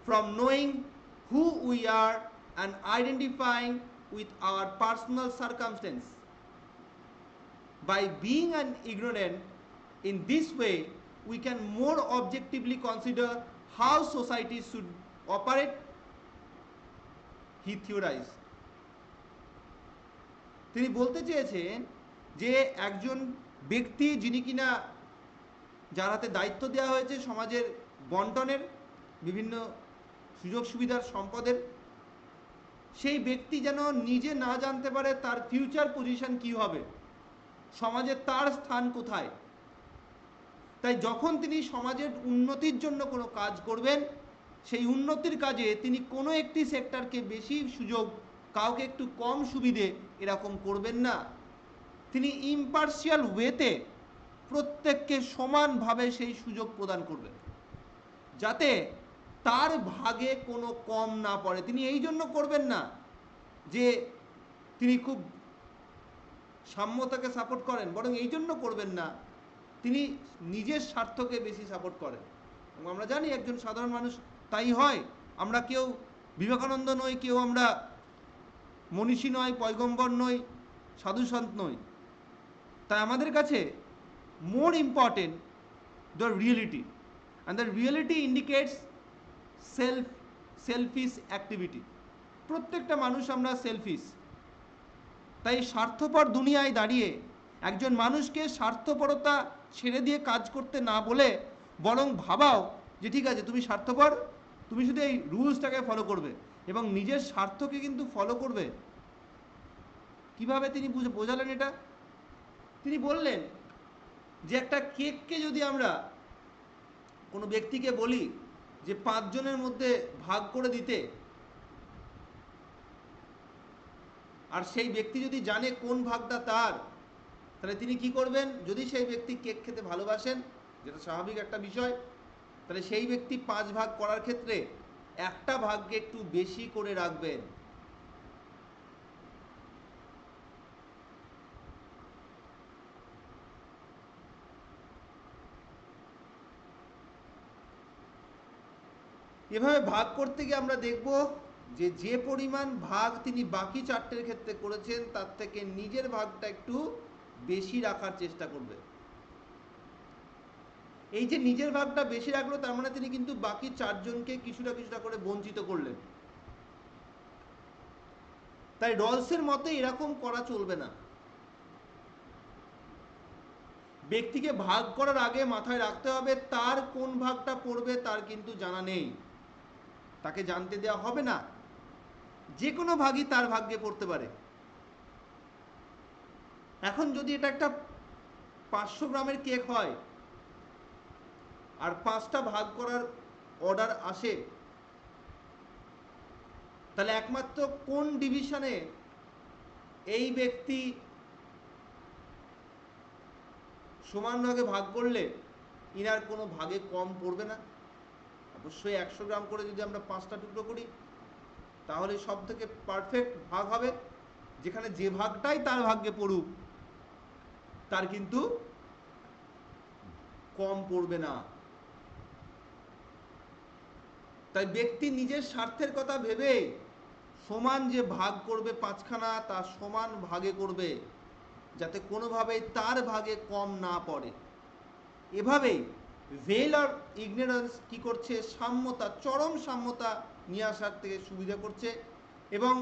from knowing who we are and identifying with our personal circumstance. By being an ignorant in this way, we can more objectively consider how society should operate, he theorized. তিনি বলতে চেয়েছেন যে একজন ব্যক্তি যিনি কিনা, যার হাতে দায়িত্ব দেওয়া হয়েছে সমাজের বন্টনের, বিভিন্ন সুযোগ সুবিধার, সম্পদের, সেই ব্যক্তি যেন নিজে না জানতে পারে তার ফিউচার পজিশন কি হবে, সমাজে তার স্থান কোথায়। তাই যখন তিনি সমাজের উন্নতির জন্য কোনো কাজ করবেন, সেই উন্নতির কাজে তিনি কোনো একটি সেক্টরকে বেশি সুযোগ, কাউকে একটু কম সুবিধে এরকম করবেন না। তিনি ইম্পার্শিয়াল ওয়েতে প্রত্যেককে সমানভাবে সেই সুযোগ প্রদান করবেন, যাতে তার ভাগে কোনো কম না পড়ে। তিনি এই জন্য করবেন না যে তিনি খুব সাম্যতাকে সাপোর্ট করেন, বরং এই জন্য করবেন না তিনি নিজের স্বার্থকে বেশি সাপোর্ট করেন। এবং আমরা জানি একজন সাধারণ মানুষ তাই হয়। আমরা কেউ বিবেকানন্দ নই, কেউ আমরা মনীষী নয়, পয়গম্বর নই, সাধু সন্ত নই। তাই আমাদের কাছে more important the reality, and the reality indicates selfish activity. প্রত্যেকটা মানুষ আমরা সেলফিশ। তাই স্বার্থপর দুনিয়ায় দাঁড়িয়ে একজন মানুষকে স্বার্থপরতা ছেড়ে দিয়ে কাজ করতে না বলে বরং ভাবাও যে ঠিক আছে তুমি স্বার্থপর, তুমি শুধু এই রুলসটাকে ফলো করবে এবং নিজের স্বার্থকে কিন্তু ফলো করবে। কিভাবে তিনি বোঝালেন এটা? তিনি বললেন যে একটা কেককে যদি আমরা কোনো ব্যক্তিকে বলি যে 5 জনের মধ্যে ভাগ করে দিতে, আর সেই ব্যক্তি যদি জানে কোন ভাগটা তার, তাহলে তিনি কি করবেন? যদি সেই ব্যক্তি কেক খেতে ভালোবাসেন, যেটা স্বাভাবিক একটা বিষয়, তাহলে সেই ব্যক্তি 5 ভাগ করার ক্ষেত্রে একটা ভাগকে একটু বেশি করে রাখবেন। এভাবে ভাগ করতে গিয়ে আমরা দেখব যে পরিমাণ ভাগ তিনি বাকি 4টের ক্ষেত্রে করেছেন তার থেকে নিজের ভাগটা একটু বেশি রাখার চেষ্টা করবে। এই যে নিজের ভাগটা বেশি রাখলো, তার মানে তিনি কিন্তু বাকি 4 জনকে কিছুটা কিছুটা করে বঞ্চিত করলেন। তাই রলসের মতে এরকম করা চলবে না। ব্যক্তিকে ভাগ করার আগে মাথায় রাখতে হবে তার কোন ভাগটা পড়বে তার কিন্তু জানা নেই, তাকে জানতে দেওয়া হবে না। যে কোনো ভাগই তার ভাগ্যে পড়তে পারে। এখন যদি এটা একটা 500 গ্রামের কেক হয় আর 5টা ভাগ করার অর্ডার আসে, তাহলে একমাত্র কোন ডিভিশনে এই ব্যক্তি সমান ভাগে ভাগ করলে ইনার কোনো ভাগে কম পড়বে না? অবশ্যই 100 গ্রাম করে যদি আমরা 5টা টুকরো করি তাহলে সব থেকে পারফেক্ট ভাগ হবে, যেখানে যে ভাগটাই তার ভাগ্যে পড়ুক তার কিন্তু কম পড়বে না। তাই ব্যক্তি নিজের স্বার্থের কথা ভেবে সমান যে ভাগ করবে 5খানা তা সমান ভাগে করবে, যাতে কোনোভাবেই তার ভাগে কম না পড়ে। এভাবেই ভেল অর ইগনোরেন্স কি করছে, সাম্যতা, চরম সাম্যতা নিয়ে আসার থেকে সুবিধা করছে এবং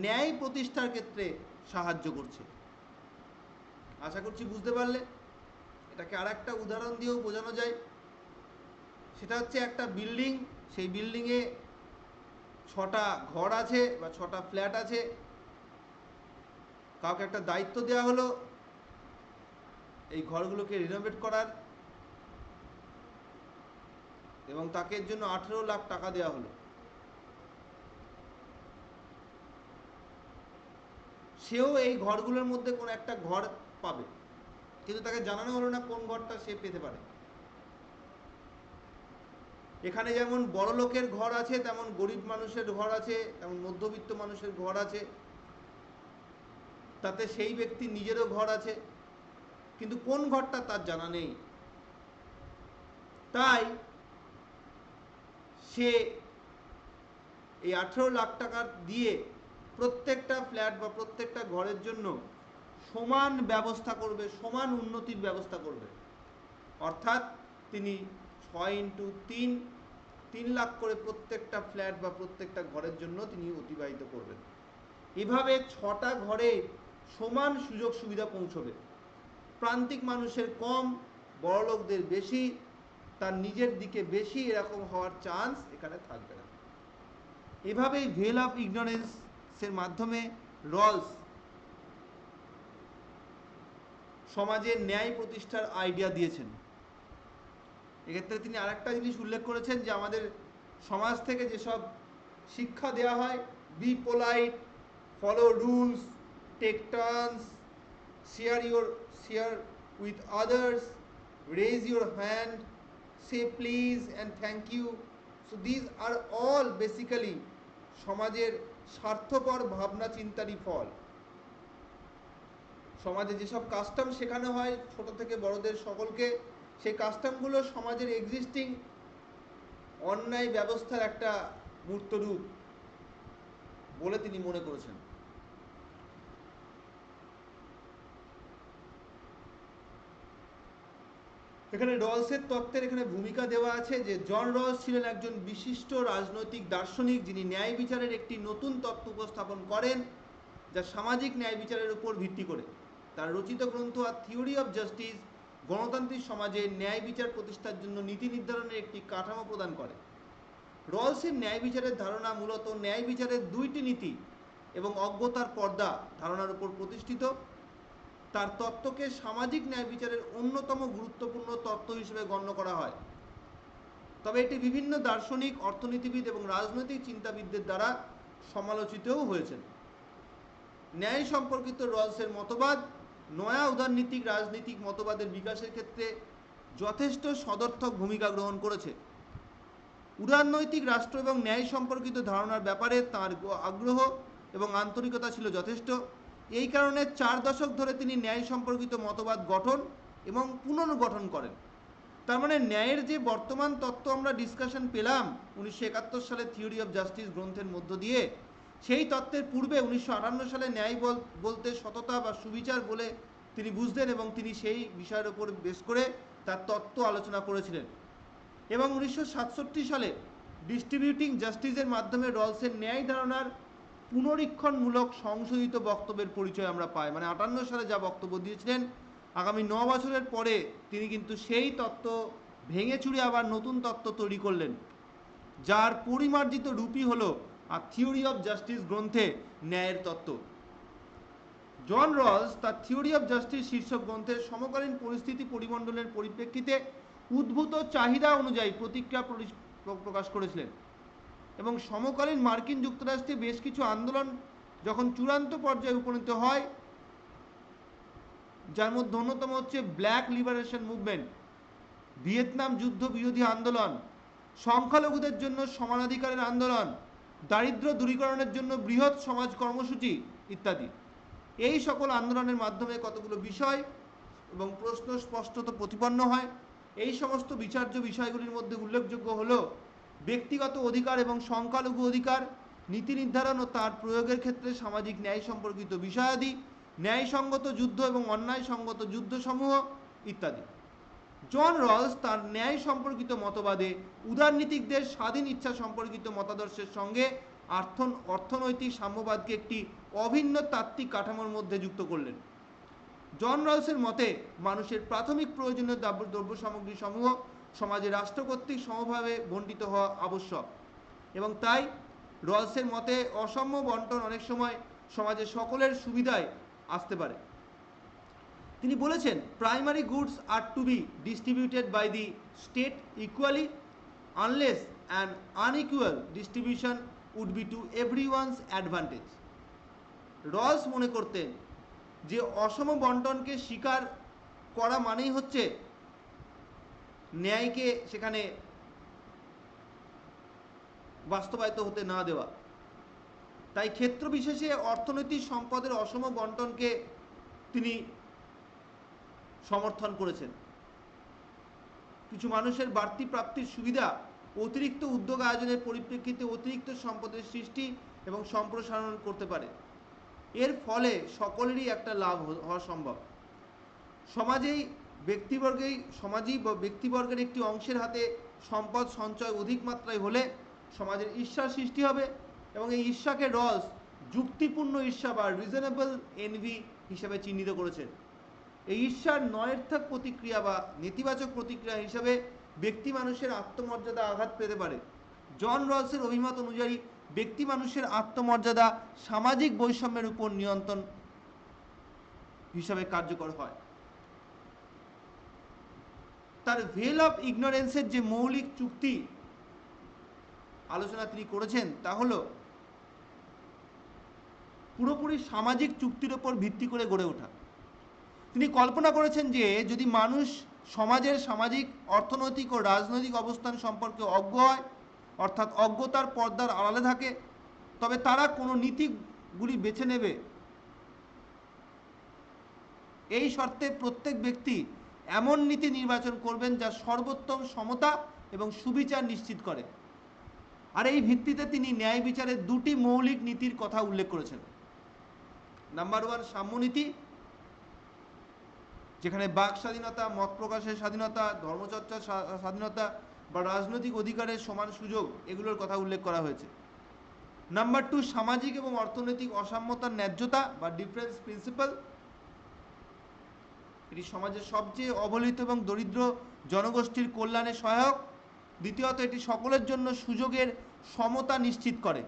ন্যায় প্রতিষ্ঠার ক্ষেত্রে সাহায্য করছে। আশা করছি বুঝতে পারলে। এটাকে আর একটা উদাহরণ দিয়েও বোঝানো যায়। সেটা হচ্ছে একটা বিল্ডিং, সেই বিল্ডিংয়ে 6টা ঘর আছে বা 6টা ফ্ল্যাট আছে। কাউকে একটা দায়িত্ব দেওয়া হলো এই ঘরগুলোকে রিনোভেট করার, এবং তাকে এর জন্য 18 লাখ টাকা দেওয়া হলো। সেও এই ঘরগুলোর মধ্যে কোনো একটা ঘর পাবে, কিন্তু তাকে জানানো হলো না কোন ঘরটা সে পেতে পারে। এখানে যেমন বড় লোকের ঘর আছে, তেমন গরিব মানুষের ঘর আছে, তেমন মধ্যবিত্ত মানুষের ঘর আছে, তাতে সেই ব্যক্তি নিজেরও ঘর আছে, কিন্তু কোন ঘরটা তার জানা নেই। তাই সে এই 18 লাখ টাকা দিয়ে প্রত্যেকটা ফ্ল্যাট বা প্রত্যেকটা ঘরের জন্য সমান ব্যবস্থা করবে, সমান উন্নতির ব্যবস্থা করবে। অর্থাৎ তিনি 6 × 3 লাখ করে প্রত্যেকটা ফ্ল্যাট বা প্রত্যেকটা ঘরের জন্য তিনি অতিবাহিত করবেন। এভাবে 6টা ঘরে সমান সুযোগ সুবিধা পৌঁছবে। প্রান্তিক মানুষের কম, বড়লোকদের বেশি, তার নিজের দিকে বেশি, এরকম হওয়ার চান্স এখানে থাকবে না। এভাবেই ভেল অফ ইগনোরেন্সের মাধ্যমে রলস সমাজের ন্যায় প্রতিষ্ঠার আইডিয়া দিয়েছেন। এক্ষেত্রে তিনি আরেকটা জিনিস উল্লেখ করেছেন যে আমাদের সমাজ থেকে যেসব শিক্ষা দেওয়া হয়, be polite, follow rules, take turns, share with others, raise your hand, say please and thank you. So these are all basically সমাজের স্বার্থপর ভাবনা চিন্তারই ফল। সমাজে যেসব কাস্টম শেখানো হয় ছোট থেকে বড়দের সকলকে, সেই কাস্টমগুলো সমাজের এক্সিস্টিং অন্যায় ব্যবস্থার একটা মূর্ত রূপ বলে তিনি মনে করেছেন। এখানে রলসের তত্ত্বের এখানে ভূমিকা দেওয়া আছে যে জন রলস ছিলেন একজন বিশিষ্ট রাজনৈতিক দার্শনিক, যিনি ন্যায় বিচারের একটি নতুন তত্ত্ব উপস্থাপন করেন যা সামাজিক ন্যায় বিচারের উপর ভিত্তি করে। তার রচিত গ্রন্থ আর থিওরি অফ জাস্টিস গণতান্ত্রিক সমাজে ন্যায় বিচার প্রতিষ্ঠার জন্য নীতি নির্ধারণের একটি কাঠামো প্রদান করে। রলসের ন্যায় বিচারের ধারণা মূলত ন্যায় বিচারের 2টি নীতি এবং অজ্ঞতার পর্দা ধারণার উপর প্রতিষ্ঠিত। তার তত্ত্বকে সামাজিক ন্যায় বিচারের অন্যতম গুরুত্বপূর্ণ তত্ত্ব হিসেবে গণ্য করা হয়, তবে এটি বিভিন্ন দার্শনিক, অর্থনীতিবিদ এবং রাজনৈতিক চিন্তাবিদদের দ্বারা সমালোচিতও হয়েছে। ন্যায় সম্পর্কিত রলসের মতবাদ নয়া উদারনীতিক রাজনৈতিক মতবাদের বিকাশের ক্ষেত্রে যথেষ্ট সদর্থক ভূমিকা গ্রহণ করেছে। উদারনৈতিক রাষ্ট্র এবং ন্যায় সম্পর্কিত ধারণার ব্যাপারে তাঁর আগ্রহ এবং আন্তরিকতা ছিল যথেষ্ট। এই কারণে 4 দশক ধরে তিনি ন্যায় সম্পর্কিত মতবাদ গঠন এবং পুনর্গঠন করেন। তার মানে ন্যায়ের যে বর্তমান তত্ত্ব আমরা ডিসকাশন পেলাম 1971 সালে থিওরি অফ জাস্টিস গ্রন্থের মধ্য দিয়ে, সেই তত্ত্বের পূর্বে 1958 সালে ন্যায় বলতে সততা বা সুবিচার বলে তিনি বুঝতেন এবং তিনি সেই বিষয়ের উপর বেশ করে তার তত্ত্ব আলোচনা করেছিলেন। এবং 1967 সালে ডিস্ট্রিবিউটিং জাস্টিসের মাধ্যমে রলসের ন্যায় ধারণার পুনরীক্ষণমূলক সংশোধিত বক্তব্যের পরিচয় আমরা পাই। মানে 58 সালে যা বক্তব্য দিয়েছিলেন, আগামী 9 বছরের পরে তিনি কিন্তু সেই তত্ত্ব ভেঙে চুরে আবার নতুন তত্ত্ব তৈরি করলেন, যার পরিমার্জিত রূপই হলো আর থিওরি অফ জাস্টিস গ্রন্থে ন্যায়ের তত্ত্ব। জন রলস তার থিওরি অফ জাস্টিস শীর্ষক গ্রন্থের সমকালীন পরিস্থিতি পরিমণ্ডলের পরিপ্রেক্ষিতে উদ্ভূত চাহিদা অনুযায়ী প্রতিক্রিয়া প্রকাশ করেছিলেন এবং সমকালীন মার্কিন যুক্তরাষ্ট্রে বেশ কিছু আন্দোলন যখন চূড়ান্ত পর্যায়ে উপনীত হয়, যার মধ্যে অন্যতম হচ্ছে ব্ল্যাক লিবারেশন মুভমেন্ট, ভিয়েতনাম যুদ্ধ বিরোধী আন্দোলন, সংখ্যালঘুদের জন্য সমানাধিকারের আন্দোলন, দারিদ্র দূরীকরণের জন্য বৃহৎ সমাজ কর্মসূচি ইত্যাদি। এই সকল আন্দোলনের মাধ্যমে কতগুলো বিষয় এবং প্রশ্ন স্পষ্টত প্রতিপন্ন হয়। এই সমস্ত বিচার্য বিষয়গুলির মধ্যে উল্লেখযোগ্য হল ব্যক্তিগত অধিকার এবং সংখ্যালঘু অধিকার, নীতি নির্ধারণ ও তার প্রয়োগের ক্ষেত্রে সামাজিক ন্যায় সম্পর্কিত বিষয়াদি, ন্যায়সঙ্গত যুদ্ধ এবং অন্যায়সঙ্গত যুদ্ধসমূহ ইত্যাদি। জন রলস তার ন্যায় সম্পর্কিত মতবাদে উদারনীতিকদের স্বাধীন ইচ্ছা সম্পর্কিত মতাদর্শের সঙ্গে অর্থনৈতিক সাম্যবাদকে একটি অভিন্ন তাত্ত্বিক কাঠামোর মধ্যে যুক্ত করলেন। জন রলসের মতে মানুষের প্রাথমিক প্রয়োজনীয় দ্রব্য সামগ্রী সমূহ সমাজে রাষ্ট্র কর্তৃক সমভাবে বণ্টিত হওয়া আবশ্যক এবং তাই রলসের মতে অসাম্য বন্টন অনেক সময় সমাজের সকলের সুবিধায় আসতে পারে। তিনি বলেছেন, primary goods are to be distributed by the state equally unless an unequal distribution would be to everyone's advantage. Rawls মনে করতেন যে অসম বন্টনকে স্বীকার করা মানেই হচ্ছে ন্যায়কে সেখানে বাস্তবায়িত হতে না দেওয়া। তাই ক্ষেত্র বিশেষে অর্থনৈতিক সম্পদের অসম বন্টনকে তিনি সমর্থন করেছেন। কিছু মানুষের বাড়তি প্রাপ্তির সুবিধা অতিরিক্ত উদ্যোগ আয়োজনের পরিপ্রেক্ষিতে অতিরিক্ত সম্পদের সৃষ্টি এবং সম্প্রসারণ করতে পারে। এর ফলে সকলেরই একটা লাভ হওয়া সম্ভব। সমাজেই ব্যক্তিবর্গের একটি অংশের হাতে সম্পদ সঞ্চয় অধিক মাত্রায় হলে সমাজের ঈর্ষার সৃষ্টি হবে এবং এই ঈর্ষাকে রলস যুক্তিপূর্ণ ঈর্ষা বা রিজনেবল এনভি হিসেবে চিহ্নিত করেছেন। এই ঈর্ষার নৈর্থক প্রতিক্রিয়া বা নেতিবাচক প্রতিক্রিয়া হিসেবে ব্যক্তি মানুষের আত্মমর্যাদা আঘাত পেতে পারে। জন রলসের অভিমত অনুযায়ী ব্যক্তি মানুষের আত্মমর্যাদা সামাজিক বৈষম্যের উপর নিয়ন্ত্রণ হিসাবে কার্যকর হয়। তার ভেল অফ ইগনোরেন্সের যে মৌলিক চুক্তি আলোচনা তিনি করেছেন তা হল পুরোপুরি সামাজিক চুক্তির উপর ভিত্তি করে গড়ে ওঠা। তিনি কল্পনা করেছেন যে যদি মানুষ সমাজের সামাজিক, অর্থনৈতিক ও রাজনৈতিক অবস্থান সম্পর্কে অজ্ঞ হয়, অর্থাৎ অজ্ঞতার পর্দার আড়ালে থাকে, তবে তারা কোনো নীতিগুলি বেছে নেবে। এই শর্তে প্রত্যেক ব্যক্তি এমন নীতি নির্বাচন করবেন যা সর্বোত্তম সমতা এবং সুবিচার নিশ্চিত করে। আর এই ভিত্তিতে তিনি ন্যায় বিচারের দুটি মৌলিক নীতির কথা উল্লেখ করেছেন। নাম্বার 1 সাম্যনীতি, যেখানে বাক স্বাধীনতা, মত প্রকাশের স্বাধীনতা, ধর্মচর্চার স্বাধীনতা বা রাজনৈতিক অধিকারের সমান সুযোগ এগুলোর কথা উল্লেখ করা হয়েছে। নাম্বার 2 সামাজিক এবং অর্থনৈতিক অসাম্যতার ন্যায্যতা বা ডিফারেন্স প্রিন্সিপাল। এটি সমাজের সবচেয়ে অবহেলিত এবং দরিদ্র জনগোষ্ঠীর কল্যাণে সহায়ক। দ্বিতীয়ত এটি সকলের জন্য সুযোগের সমতা নিশ্চিত করে।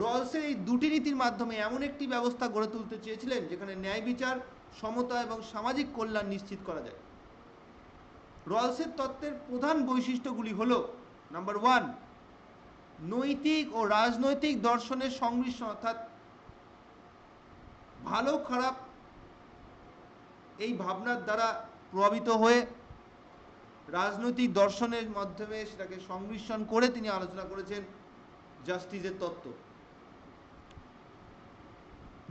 রলসের এই দুটি নীতির মাধ্যমে এমন একটি ব্যবস্থা গড়ে তুলতে চেয়েছিলেন যেখানে ন্যায় বিচার, সমতা এবং সামাজিক কল্যাণ নিশ্চিত করা যায়। রলসের তত্ত্বের প্রধান বৈশিষ্ট্যগুলি হল, নাম্বার 1 নৈতিক ও রাজনৈতিক দর্শনের সংমিশ্রণ, অর্থাৎ ভালো খারাপ এই ভাবনার দ্বারা প্রভাবিত হয়ে রাজনৈতিক দর্শনের মাধ্যমে সেটাকে সংমিশ্রণ করে তিনি আলোচনা করেছেন জাস্টিসের তত্ত্ব।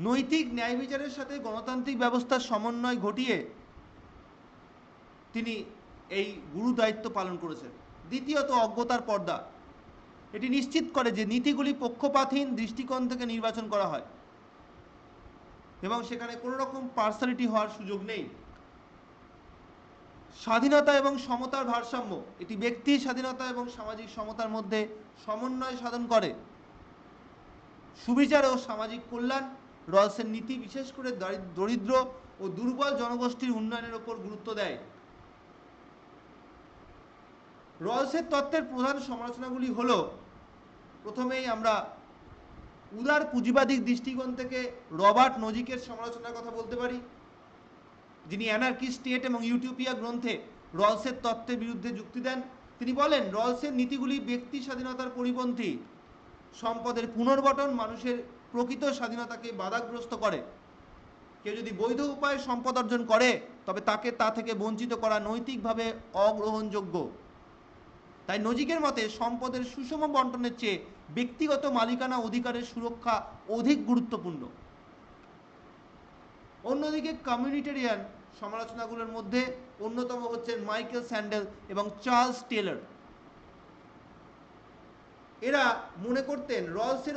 নৈতিক ন্যায় বিচারের সাথে গণতান্ত্রিক ব্যবস্থার সমন্বয় ঘটিয়ে তিনি এই গুরু দায়িত্ব পালন করেছেন। দ্বিতীয়ত অজ্ঞতার পর্দা, এটি নিশ্চিত করে যে নীতিগুলি পক্ষপাতহীন দৃষ্টিকোণ থেকে নির্বাচন করা হয় এবং সেখানে কোনো রকম পার্সালিটি হওয়ার সুযোগ নেই। স্বাধীনতা এবং সমতার ভারসাম্য, এটি ব্যক্তির স্বাধীনতা এবং সামাজিক সমতার মধ্যে সমন্বয় সাধন করে। সুবিচার ও সামাজিক কল্যাণ, রলসের নীতি বিশেষ করে দরিদ্র ও দুর্বল জনগোষ্ঠীর উন্নয়নের উপর গুরুত্ব দেয়। রলসের তত্ত্বের প্রধান সমালোচনাগুলি হল, প্রথমেই আমরা উদার পুঁজিবাদী দৃষ্টিকোণ থেকে রবার্ট নজিকের সমালোচনার কথা বলতে পারি, যিনি অ্যানার্কি স্টেট এবং ইউটোপিয়া গ্রন্থে রলসের তত্ত্বের বিরুদ্ধে যুক্তি দেন। তিনি বলেন, রলসের নীতিগুলি ব্যক্তি স্বাধীনতার পরিপন্থী, সম্পদের পুনর্গঠন মানুষের প্রকৃত স্বাধীনতাকে বাধাগ্রস্ত করে। কেউ যদি বৈধ উপায়ে সম্পদ অর্জন করে তবে তাকে তা থেকে বঞ্চিত করা নৈতিকভাবে অগ্রহণযোগ্য। তাই নজিকের মতে সম্পদের সুষম বন্টনের চেয়ে ব্যক্তিগত মালিকানা অধিকারের সুরক্ষা অধিক গুরুত্বপূর্ণ। অন্যদিকে কমিউনিটেরিয়ান সমালোচনাগুলোর মধ্যে অন্যতম হচ্ছেন মাইকেল স্যান্ডেল এবং চার্লস টেলর। এরা মনে করতেন রলসের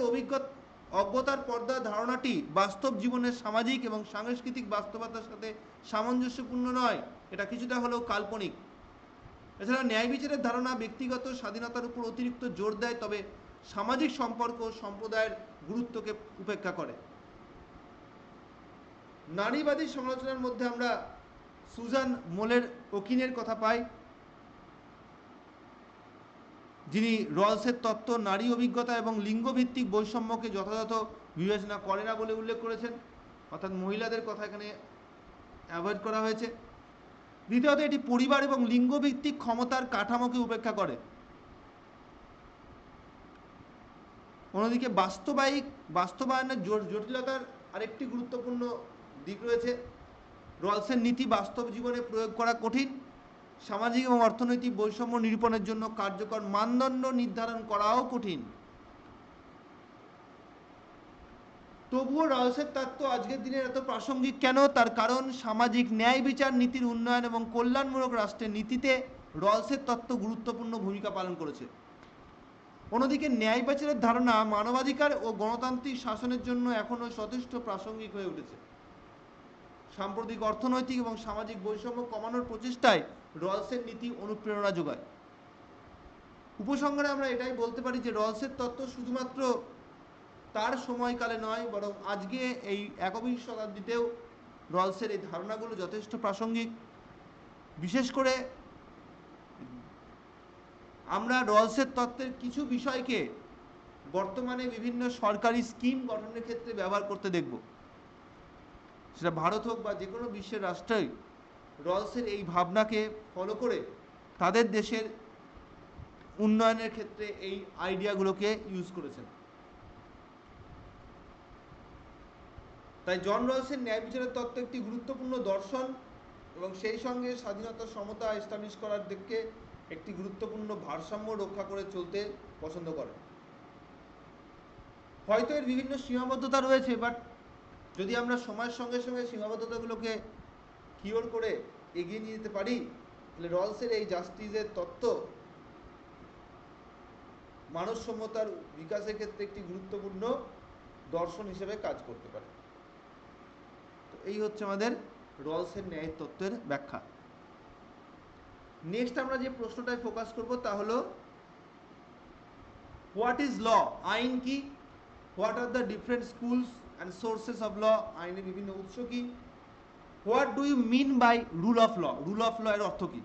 অজ্ঞতার পর্দার ধারণাটি বাস্তব জীবনের সামাজিক এবং সাংস্কৃতিক বাস্তবতার সাথে সামঞ্জস্যপূর্ণ নয়, এটা কিছুটা হলেও কাল্পনিক। এছাড়া ন্যায় বিচারের ধারণা ব্যক্তিগত স্বাধীনতার উপর অতিরিক্ত জোর দেয়, তবে সামাজিক সম্পর্ক সম্প্রদায়ের গুরুত্বকে উপেক্ষা করে। নারীবাদী সমালোচনার মধ্যে আমরা সুজান মোলের ওকিনের কথা পাই, যিনি রলসের তত্ত্ব নারী অভিজ্ঞতা এবং লিঙ্গভিত্তিক বৈষম্যকে যথাযথ বিবেচনা করে না বলে উল্লেখ করেছেন, অর্থাৎ মহিলাদের কথা এখানে অ্যাভয়েড করা হয়েছে। দ্বিতীয়ত, এটি পরিবার এবং লিঙ্গভিত্তিক ক্ষমতার কাঠামোকে উপেক্ষা করে। অন্যদিকে বাস্তবায়নের জটিলতার আরেকটি গুরুত্বপূর্ণ দিক রয়েছে। রলসের নীতি বাস্তব জীবনে প্রয়োগ করা কঠিন, সামাজিক এবং অর্থনৈতিক বৈষম্য নিরূপণের জন্য কার্যকর মানদণ্ড নির্ধারণ করাও কঠিন। তবুও রলসের তত্ত্ব আজকের দিনে এত প্রাসঙ্গিক কেন? তার কারণ সামাজিক ন্যায় বিচার নীতির উন্নয়ন এবং কল্যাণমূলক রাষ্ট্রের নীতিতে রলসের তত্ত্ব গুরুত্বপূর্ণ ভূমিকা পালন করেছে। অন্যদিকে ন্যায় বিচারের ধারণা মানবাধিকার ও গণতান্ত্রিক শাসনের জন্য এখনও যথেষ্ট প্রাসঙ্গিক হয়ে উঠেছে। সাম্প্রতিক অর্থনৈতিক এবং সামাজিক বৈষম্য কমানোর প্রচেষ্টায় রলসের নীতি অনুপ্রেরণা যোগায়। উপসংহারে আমরা এটাই বলতে পারি যে রলসের তত্ত্ব শুধুমাত্র তার সময়কালে নয়, বরং আজকে এই একবিংশ শতাব্দীতেও রলসের এই ধারণাগুলো যথেষ্ট প্রাসঙ্গিক। বিশেষ করে আমরা রলসের তত্ত্বের কিছু বিষয়কে বর্তমানে বিভিন্ন সরকারি স্কিম গঠনের ক্ষেত্রে ব্যবহার করতে দেখব। সেটা ভারত হোক বা যে কোনো বিশ্বের রাষ্ট্রই রলসের এই ভাবনাকে ফলো করে তাদের দেশের উন্নয়নের ক্ষেত্রে এই আইডিয়াগুলোকে ইউজ করেছেন। তাই জন রলসের ন্যায় বিচারের তত্ত্ব একটি গুরুত্বপূর্ণ দর্শন এবং সেই সঙ্গে স্বাধীনতা সমতা এস্টাবলিশ করার দিকে একটি গুরুত্বপূর্ণ ভারসাম্য রক্ষা করে চলতে পছন্দ করে। হয়তো এর বিভিন্ন সীমাবদ্ধতা রয়েছে, বাট যদি আমরা সময়ের সঙ্গে সঙ্গে সীমাবদ্ধতাগুলোকে কিওর করে এগিয়ে নিয়ে যেতে পারি, তাহলে রলসের এই জাস্টিসের তত্ত্ব মানবসম্মতার বিকাশের ক্ষেত্রে একটি গুরুত্বপূর্ণ দর্শন হিসেবে কাজ করতে পারে। তো এই হচ্ছে আমাদের রলসের ন্যায় তত্ত্বের ব্যাখ্যা। নেক্সট আমরা যে প্রশ্নটায় ফোকাস করব তা হলো, হোয়াট ইজ ল? আইন কি? What are the different schools and sources of law? আইনের বিভিন্ন উৎস কি? What do you mean by rule of law? Rule of law এর অর্থ কি?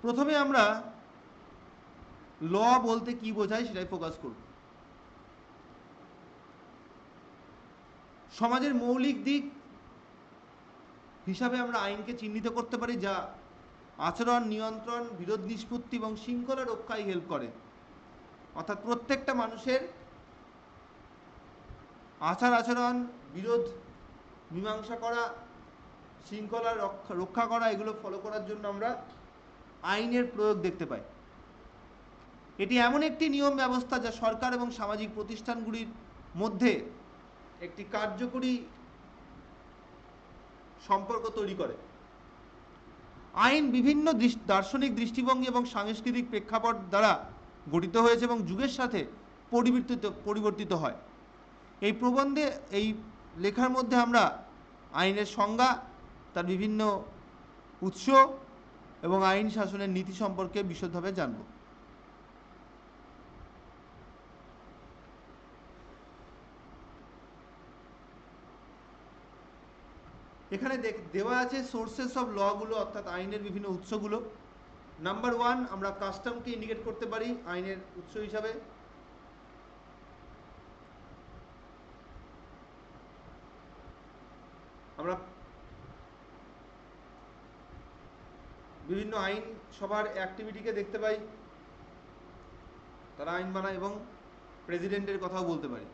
প্রথমে আমরা ল বলতে কি বোঝায় সেটাই ফোকাস করব। সমাজের মৌলিক দিক হিসাবে আমরা আইনকে চিহ্নিত করতে পারি, যা আচরণ নিয়ন্ত্রণ, বিরোধ নিষ্পত্তি এবং শৃঙ্খলা রক্ষায় হেল্প করে। অর্থাৎ প্রত্যেকটা মানুষের আচার আচরণ, বিরোধ মীমাংসা করা, শৃঙ্খলা রক্ষা করা, এগুলো ফলো করার জন্য আমরা আইনের প্রয়োগ দেখতে পাই। এটি এমন একটি নিয়ম ব্যবস্থা যা সরকার এবং সামাজিক প্রতিষ্ঠানগুলির মধ্যে একটি কার্যকরী সম্পর্ক তৈরি করে। আইন বিভিন্ন দার্শনিক দৃষ্টিভঙ্গি এবং সাংস্কৃতিক প্রেক্ষাপট দ্বারা গঠিত হয়েছে এবং যুগের সাথে পরিবর্তিত হয়। এই প্রবন্ধে, এই লেখার মধ্যে আমরা আইনের সংজ্ঞা, তার বিভিন্ন উৎস এবং আইন শাসনের নীতি সম্পর্কে বিশদভাবে জানব। এখানে দেওয়া আছে সোর্সেস অফ লগুলো, অর্থাৎ আইনের বিভিন্ন উৎসগুলো। নাম্বার 1, আমরা কাস্টমকে ইন্ডিকেট করতে পারি আইনের উৎস হিসাবে। আমরা বিভিন্ন আইন সভার অ্যাক্টিভিটিকে দেখতে পাই, তারা আইন বানায় এবং প্রেসিডেন্টের কথাও বলতে পারি।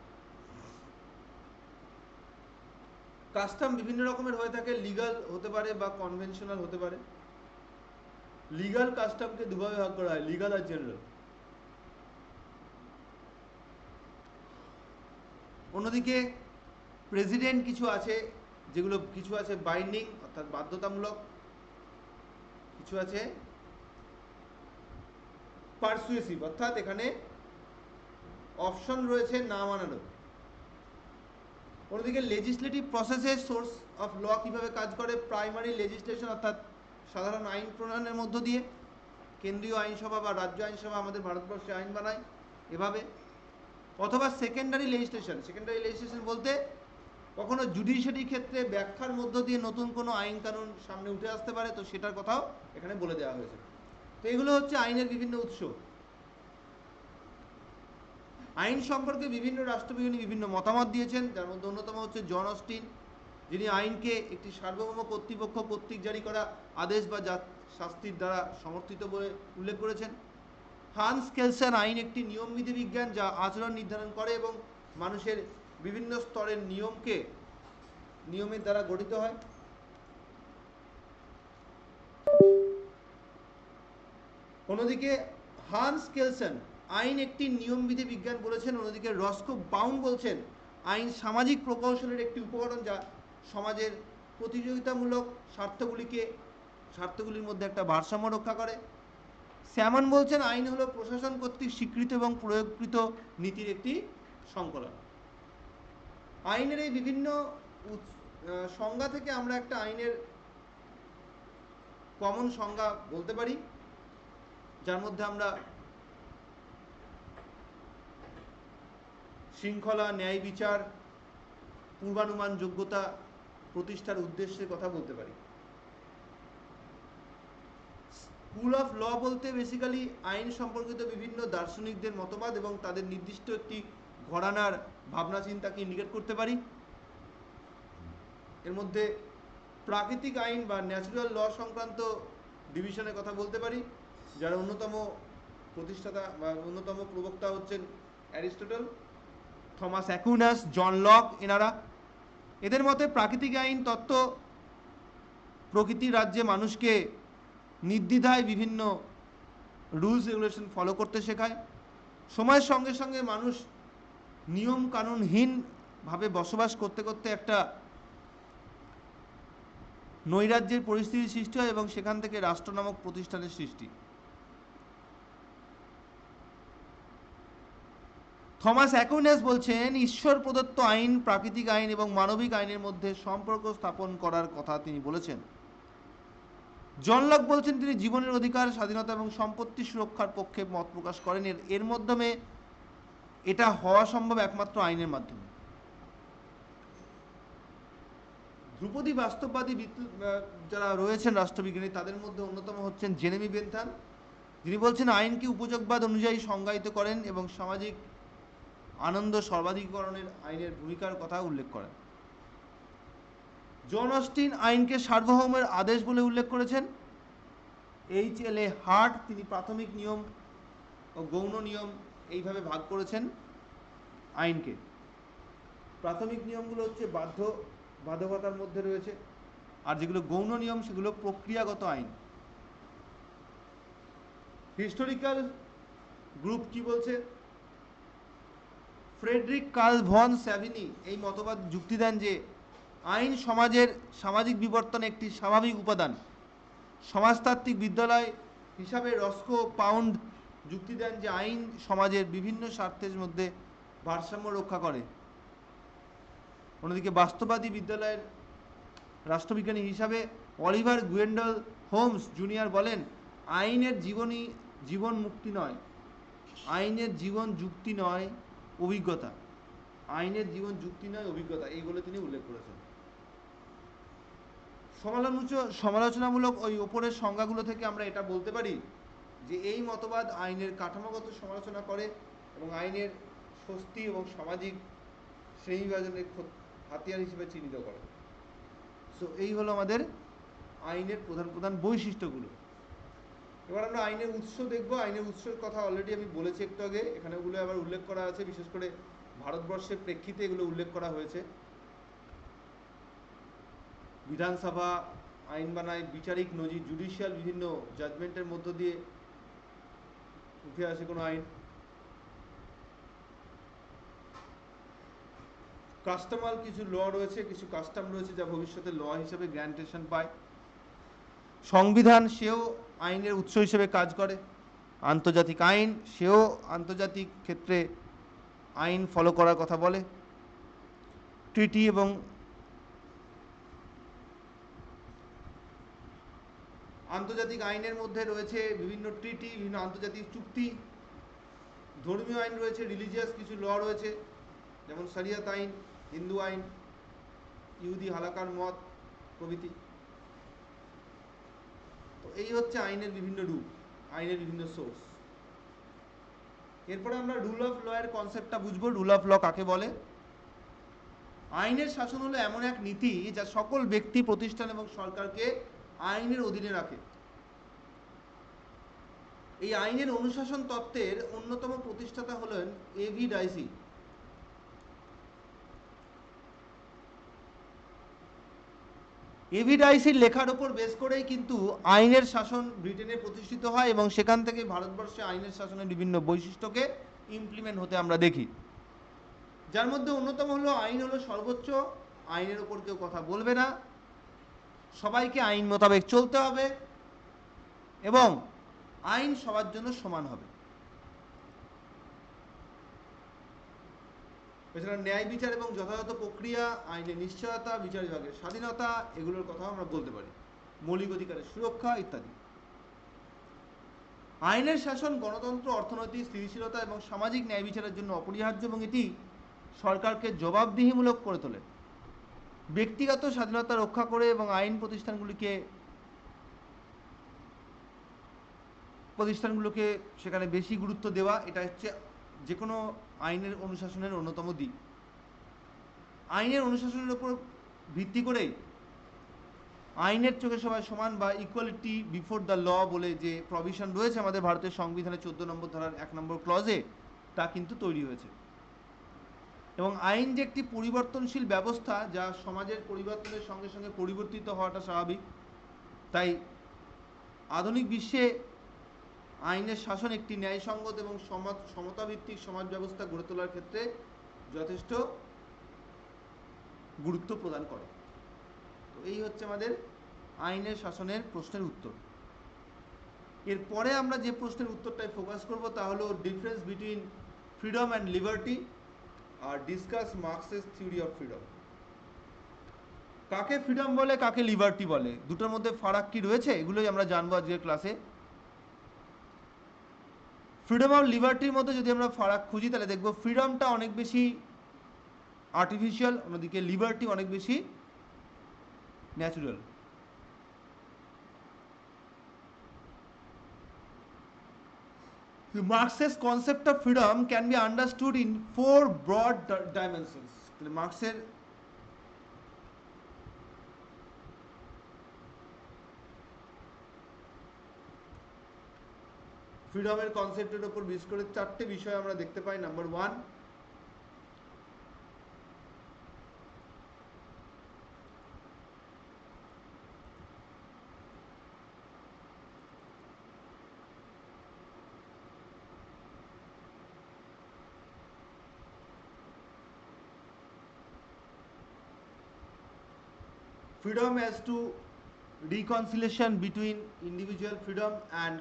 কাস্টম বিভিন্ন রকমের হয়ে থাকে, লিগাল হতে পারে বা কনভেনশনাল হতে পারে। লিগাল কাস্টমকে দুভাবে ভাগ করা হয়, লিগাল আর জেনারেল। অন্যদিকে প্রেসিডেন্ট কিছু আছে যেগুলো, কিছু আছে বাইন্ডিং অর্থাৎ বাধ্যতামূলক, কিছু আছে পারসুয়েসিভ অর্থাৎ এখানে অপশন রয়েছে না মানানো। অন্যদিকে লেজিসলেটিভ প্রসেসের সোর্স অফ ল কিভাবে কাজ করে, প্রাইমারি লেজিসলেশন অর্থাৎ সাধারণ আইন প্রণয়নের মধ্য দিয়ে, কেন্দ্রীয় আইনসভা বা রাজ্য আইনসভা আমাদের ভারতবর্ষে আইন বানায় এভাবে, অথবা সেকেন্ডারি লেজিসলেশন। সেকেন্ডারি লেজিসলেশন বলতে কখনো জুডিশিয়ারি ক্ষেত্রে ব্যাখ্যার মধ্য দিয়ে নতুন কোনো আইন কানুন সামনে উঠে আসতে পারে, তো সেটার কথাও এখানে বলে দেওয়া হয়েছে। তো এগুলো হচ্ছে আইনের বিভিন্ন উৎস। আইন সম্পর্কে বিভিন্ন রাষ্ট্রবিজ্ঞানী বিভিন্ন মতামত দিয়েছেন, যার মধ্যে অন্যতম হচ্ছে জন অস্টিন, যিনি আইনকে একটি সার্বভৌম কর্তৃপক্ষ কর্তৃক জারি করা আদেশ বা শাস্তির দ্বারা সমর্থিত বলে উল্লেখ করেছেন। হান্স কেলসন, আইন একটি নিয়মবিধি বিজ্ঞান যা আচরণ নির্ধারণ করে এবং মানুষের বিভিন্ন স্তরের নিয়মের দ্বারা গঠিত হয়। অন্যদিকে হান্স কেলসন আইন একটি নিয়মবিধি বিজ্ঞান বলেছেন। অন্যদিকে রস্কো বাউন বলছেন আইন সামাজিক প্রকৌশলের একটি উপকরণ যা সমাজের প্রতিযোগিতামূলক স্বার্থগুলির মধ্যে একটা ভারসাম্য রক্ষা করে। স্যামন বলছেন আইন হলো প্রশাসন কর্তৃক স্বীকৃত এবং প্রয়োগকৃত নীতির একটি সংকলন। আইনের এই বিভিন্ন সংজ্ঞা থেকে আমরা একটা আইনের কমন সংজ্ঞা বলতে পারি, যার মধ্যে আমরা শৃঙ্খলা, ন্যায় বিচার, পূর্বানুমান যোগ্যতা প্রতিষ্ঠার উদ্দেশ্যে কথা বলতে পারি। স্কুল অফ ল বলতে বেসিক্যালি আইন সম্পর্কিত বিভিন্ন দার্শনিকদের মতবাদ এবং তাদের নির্দিষ্ট একটি ঘরানার ভাবনা চিন্তাকে ইন্ডিকেট করতে পারি। এর মধ্যে প্রাকৃতিক আইন বা ন্যাচুরাল ল সংক্রান্ত ডিভিশনের কথা বলতে পারি, যার অন্যতম প্রতিষ্ঠাতা বা অন্যতম প্রবক্তা হচ্ছেন Aristotle, Thomas Aquinas, John Locke. এদের মতে প্রাকৃতিক আইন তত্ত্ব প্রকৃতির রাজ্যে মানুষকে নির্দ্বিধায় বিভিন্ন রুলস রেগুলেশন ফলো করতে শেখায়। সময়ের সঙ্গে সঙ্গে মানুষ নিয়ম কানুনহীনভাবে বসবাস করতে করতে একটা নৈরাজ্যের পরিস্থিতির সৃষ্টি হয় এবং সেখান থেকে রাষ্ট্র নামক প্রতিষ্ঠানের সৃষ্টি। থমাস অ্যাকুইনাস বলছেন ঈশ্বর প্রদত্ত আইন, প্রাকৃতিক আইন এবং মানবিক আইনের মধ্যে সম্পর্ক স্থাপন করার কথা তিনি বলেছেন। জন লক বলছেন তিনি জীবনের অধিকার, স্বাধীনতা এবং সম্পত্তি সুরক্ষার পক্ষে মত প্রকাশ করেন। এর মাধ্যমে এটা হওয়া সম্ভব একমাত্র আইনের মাধ্যমে। ধ্রুপদী বাস্তববাদী যারা রয়েছেন রাষ্ট্রবিজ্ঞানী, তাদের মধ্যে অন্যতম হচ্ছেন জেরেমি বেন্থাম, যিনি বলছেন আইনকে উপযোগবাদ অনুযায়ী সংজ্ঞায়িত করেন এবং সামাজিক আনন্দ সর্বাধিকরণের আইনের ভূমিকার কথা উল্লেখ করেন। জন অস্টিন আইনকে সার্বভৌমের আদেশ বলে উল্লেখ করেছেন। H.L.A. হার্ট, তিনি প্রাথমিক নিয়ম ও গৌণ নিয়ম এইভাবে ভাগ করেছেন আইনকে। প্রাথমিক নিয়মগুলো হচ্ছে বাধ্যকতার মধ্যে রয়েছে, আর যেগুলো গৌণ নিয়ম সেগুলো প্রক্রিয়াগত আইন। হিস্টোরিক্যাল গ্রুপ কি বলছে? ফ্রেডরিক কার্ল ভন স্যাভিনি এই মতবাদ যুক্তি দেন যে আইন সমাজের সামাজিক বিবর্তনে একটি স্বাভাবিক উপাদান। সমাজতাত্ত্বিক বিদ্যালয় হিসাবে রস্কো পাউন্ড যুক্তি দেন যে আইন সমাজের বিভিন্ন স্বার্থের মধ্যে ভারসাম্য রক্ষা করে। অন্যদিকে বাস্তববাদী বিদ্যালয়ের রাষ্ট্রবিজ্ঞানী হিসাবে অলিভার গুয়েন্ডল হোমস জুনিয়র বলেন আইনের জীবন মুক্তি নয়, আইনের জীবন যুক্তি নয় অভিজ্ঞতা। আইনের জীবন যুক্তি নয় অভিজ্ঞতা, এই বলে তিনি উল্লেখ করেছেন। সমালোচনামূলক ওই ওপরের সংজ্ঞাগুলো থেকে আমরা এটা বলতে পারি যে এই মতবাদ আইনের কাঠামোগত সমালোচনা করে এবং আইনের স্বস্তি এবং সামাজিক শ্রেণীবিভাজনের হাতিয়ার হিসেবে চিহ্নিত করে। সো এই হলো আমাদের আইনের প্রধান প্রধান বৈশিষ্ট্যগুলো। এবার আমরা আইনের উৎস দেখব। আইনের উৎসের কথা অলরেডি আমি বলেছি একটু আগে, এখানে ওগুলো আবার উল্লেখ করা আছে, বিশেষ করে ভারতবর্ষের প্রেক্ষিতে এগুলো উল্লেখ করা হয়েছে। বিধানসভা আইন বানায়, বিচারিক নজির, জুডিশিয়াল বিভিন্ন জাজমেন্টের মধ্য দিয়ে উঠে আসে কোনো আইন। কাস্টমাল কিছু ল রয়েছে, কিছু কাস্টম রয়েছে যা ভবিষ্যতে ল হিসেবে গ্র্যান্টেশন পায়। সংবিধান সেও আইনের উৎস হিসেবে কাজ করে। আন্তর্জাতিক আইন সেও আন্তর্জাতিক ক্ষেত্রে আইন ফলো করার কথা বলে। ট্রিটি এবং আন্তর্জাতিক আইনের মধ্যে রয়েছে বিভিন্ন ট্রিটি, বিভিন্ন আন্তর্জাতিক চুক্তি। ধর্মীয় আইন রয়েছে, রিলিজিয়াস কিছু ল রয়েছে, যেমন শরিয়ত আইন, হিন্দু আইন, ইহুদি হালাকার মত প্রভৃতি। তো এই হচ্ছে আইনের বিভিন্ন রূপ, আইনের বিভিন্ন সোর্স। এরপরে আমরা রুল অফ ল এর কনসেপ্টটা বুঝবো। রুল অফ ল কাকে বলে? আইনের শাসন হলো এমন এক নীতি যা সকল ব্যক্তি, প্রতিষ্ঠান এবং সরকারকে আইনের অধীনে রাখে। এই আইনের অনুশাসন তত্ত্বের অন্যতম প্রতিষ্ঠাতা হলেন এভি ডাইসি। এভি ডাইসির লেখার ওপর বেস করেই কিন্তু আইনের শাসন ব্রিটেনে প্রতিষ্ঠিত হয় এবং সেখান থেকে ভারতবর্ষে আইনের শাসনের বিভিন্ন বৈশিষ্ট্যকে ইমপ্লিমেন্ট হতে আমরা দেখি। যার মধ্যে অন্যতম হলো আইন হলো সর্বোচ্চ, আইনের ওপর কেউ কথা বলবে না, সবাইকে আইন মোতাবেক চলতে হবে এবং আইন সবার জন্য সমান হবে। এছাড়া ন্যায় বিচার এবং যথাযথ প্রক্রিয়া, আইনের নিশ্চয়তা, বিচার বিভাগের স্বাধীনতা, এগুলোর কথাও আমরা বলতে পারি। মৌলিক অধিকারের সুরক্ষা ইত্যাদি। আইনের শাসন গণতন্ত্র, অর্থনৈতিক স্থিতিশীলতা এবং সামাজিক ন্যায় বিচারের জন্য অপরিহার্য এবং এটি সরকারকে জবাবদিহিমূলক করে তোলে। ব্যক্তিগত স্বাধীনতা রক্ষা করে এবং আইন প্রতিষ্ঠানগুলোকে সেখানে বেশি গুরুত্ব দেওয়া, এটা হচ্ছে যে কোনো আইনের অনুশাসনের অন্যতম দিক। আইনের অনুশাসনের উপর ভিত্তি করেই আইনের চোখে সবাই সমান বা ইকুয়ালিটি বিফোর দ্য ল বলে যে প্রভিশন রয়েছে আমাদের ভারতের সংবিধানের 14 নম্বর ধারার 1 নম্বর ক্লজে, তা কিন্তু তৈরি হয়েছে। এবং আইন যে একটি পরিবর্তনশীল ব্যবস্থা যা সমাজের পরিবর্তনের সঙ্গে সঙ্গে পরিবর্তিত হওয়াটা স্বাভাবিক, তাই আধুনিক বিশ্বে আইনের শাসন একটি ন্যায়সঙ্গত এবং সমতাভিত্তিক সমাজ ব্যবস্থা গড়ে তোলার ক্ষেত্রে যথেষ্ট গুরুত্ব প্রদান করে। তো এই হচ্ছে আমাদের আইনের শাসনের প্রশ্নের উত্তর। এরপরে আমরা যে প্রশ্নের উত্তরটায় ফোকাস করব তা হলো difference between freedom and liberty আর discuss Marx's theory of freedom. কাকে ফ্রিডম বলে, কাকে লিবার্টি বলে, দুটোর মধ্যে ফারাক কি রয়েছে, এগুলোই আমরা জানবো আজকের ক্লাসে। ফ্রিডম আর লিবার্টির মধ্যে যদি আমরা ফারাক খুঁজি তাহলে দেখব ফ্রিডমটা অনেক বেশি আর্টিফিশিয়াল, অন্যদিকে লিবার্টি অনেক বেশি natural. The Marx's concept of freedom can be understood in 4 broad dimensions. মার্ক্সের ফ্রিডমের কনসেপ্টের উপর বেস করে 4টে বিষয় আমরা দেখতে পাই। Number 1, freedom as to reconciliation between individual freedom and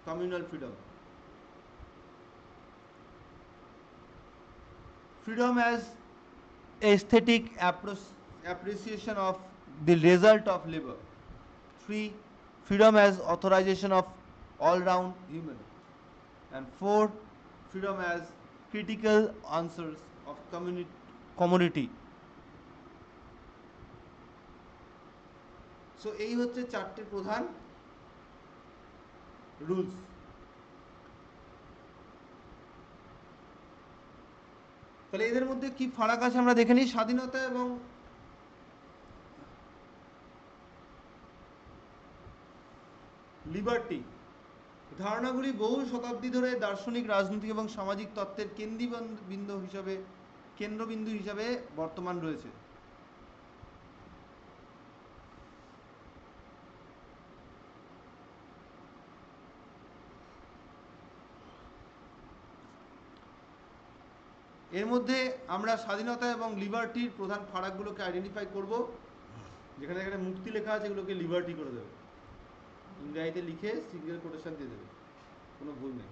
communal freedom. Freedom as aesthetic appreciation of the result of labor. 3, freedom as authorization of all-round human. And 4, freedom as critical answers of community. So এই হচ্ছে 4টে প্রধান rules. তাহলে এদের মধ্যে কি ফারাক আছে আমরা দেখে নিই। স্বাধীনতা এবং লিবার্টি ধারণাগুলি বহু শতাব্দী ধরে দার্শনিক, রাজনৈতিক এবং সামাজিক তত্ত্বের কেন্দ্রবিন্দু হিসাবে বর্তমান রয়েছে। এর মধ্যে আমরা স্বাধীনতা এবং লিবার্টির প্রধান ফারাকগুলোকে আইডেন্টিফাই করব। যেখানে এখানে মুক্তি লেখা আছে এগুলোকে লিবার্টি করে দেবে, ইংরাজিতে লিখে সিঙ্গেল কোটেশন দিয়ে দেবে, কোনো ভুল নেই।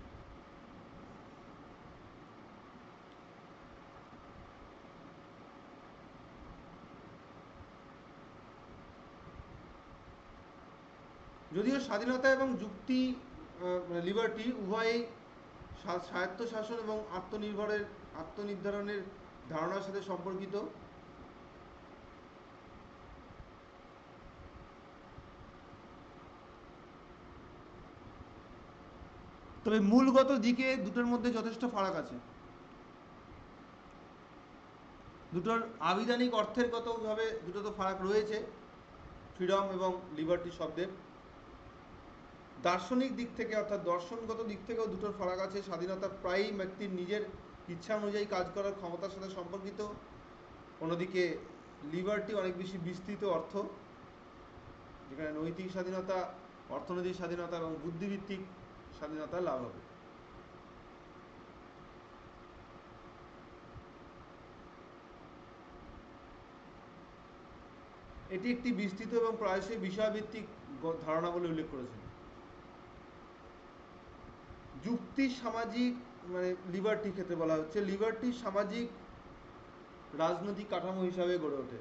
যদিও স্বাধীনতা এবং যুক্তি লিবার্টি উভয়ই স্বায়ত্তশাসন এবং আত্মনির্ধারণের ধারণার সাথে সম্পর্কিত, তবে মূলগত দিকে দুটোর মধ্যে যথেষ্ট ফারাক আছে। দুটোর আবিধানিক অর্থের গতভাবে দুটো তো ফারাক রয়েছে, ফ্রিডম এবং লিবার্টি শব্দের। দার্শনিক দিক থেকে অর্থাৎ দর্শনগত দিক থেকেও দুটোর ফারাক আছে। স্বাধীনতা প্রায়ই ব্যক্তির নিজের ইচ্ছা অনুযায়ী কাজ করার ক্ষমতার সাথে সম্পর্কিত, অন্যদিকে লিবার্টি অনেক বেশি বিস্তৃত অর্থ, যেখানে নৈতিক স্বাধীনতা, অর্থনৈতিক স্বাধীনতা এবং বুদ্ধিভিত্তিক স্বাধীনতা লাভ হবে। এটি একটি বিস্তৃত এবং প্রায়শই বিষয়ভিত্তিক ধারণা বলে উল্লেখ করেছেন। যুক্তি সামাজিক লিবার্টি ক্ষেত্রে বলা হচ্ছে লিবার্টি সামাজিক রাজনৈতিক কাঠামো হিসাবে গড়ে ওঠে।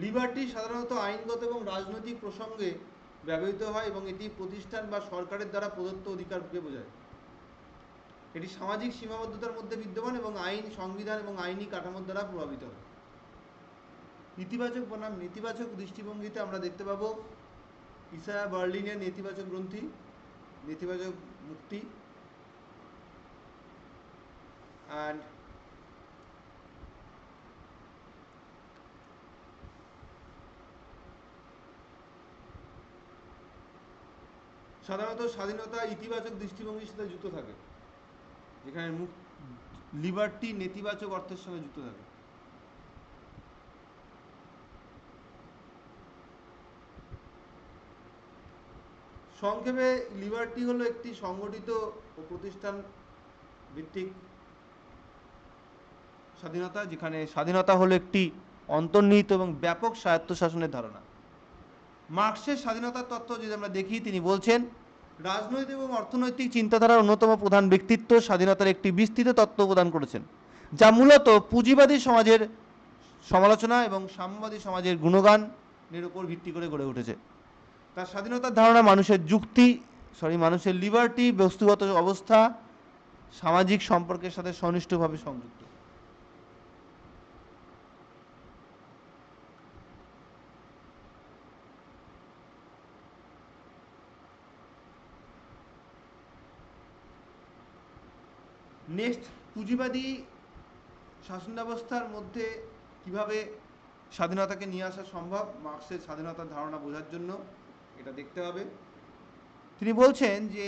লিবার্টি সাধারণত আইনগত এবং রাজনৈতিক প্রসঙ্গে ব্যবহৃত হয় এবং এটি প্রতিষ্ঠান বা সরকারের দ্বারা প্রদত্ত অধিকারকে বোঝায়। এটি সামাজিক সীমাবদ্ধতার মধ্যে বিদ্যমান এবং আইন, সংবিধান এবং আইনি কাঠামোর দ্বারা প্রভাবিত হয়। ইতিবাচক বনাম নেতিবাচক দৃষ্টিভঙ্গিতে আমরা দেখতে পাবো ইসায়া বার্লিনের নেতিবাচক গ্রন্থি, নেতিবাচক মুক্তি, অ্যান্ড সাধারণত স্বাধীনতা ইতিবাচক দৃষ্টিভঙ্গির সাথে যুক্ত থাকে, যেখানে লিবার্টি নেতিবাচক অর্থের সঙ্গে যুক্ত থাকে। সংক্ষেপে লিবার্টি হলো একটি সংগঠিত ও প্রতিষ্ঠান ভিত্তিক স্বাধীনতা, যেখানে স্বাধীনতা হলো একটি অন্তর্নিহিত এবং ব্যাপক স্বায়ত্তশাসনের ধারণা। মার্কসের স্বাধীনতার তত্ত্ব যদি আমরা দেখি, তিনি বলছেন রাজনৈতিক এবং অর্থনৈতিক চিন্তাধারার অন্যতম প্রধান ব্যক্তিত্ব স্বাধীনতার একটি বিস্তৃত তত্ত্ব প্রদান করেছেন, যা মূলত পুঁজিবাদী সমাজের সমালোচনা এবং সাম্যবাদী সমাজের গুণগানের উপর ভিত্তি করে গড়ে উঠেছে। তার স্বাধীনতার ধারণা মানুষের লিবার্টি বস্তুগত অবস্থা সামাজিক সম্পর্কের সাথে ঘনিষ্ঠভাবে সংযুক্ত। নেক্সট, পুঁজিবাদী শাসন ব্যবস্থার মধ্যে কিভাবে স্বাধীনতাকে নিয়ে আসা সম্ভব মার্কসের স্বাধীনতার ধারণা বোঝার জন্য এটা দেখতে হবে। তিনি বলছেন যে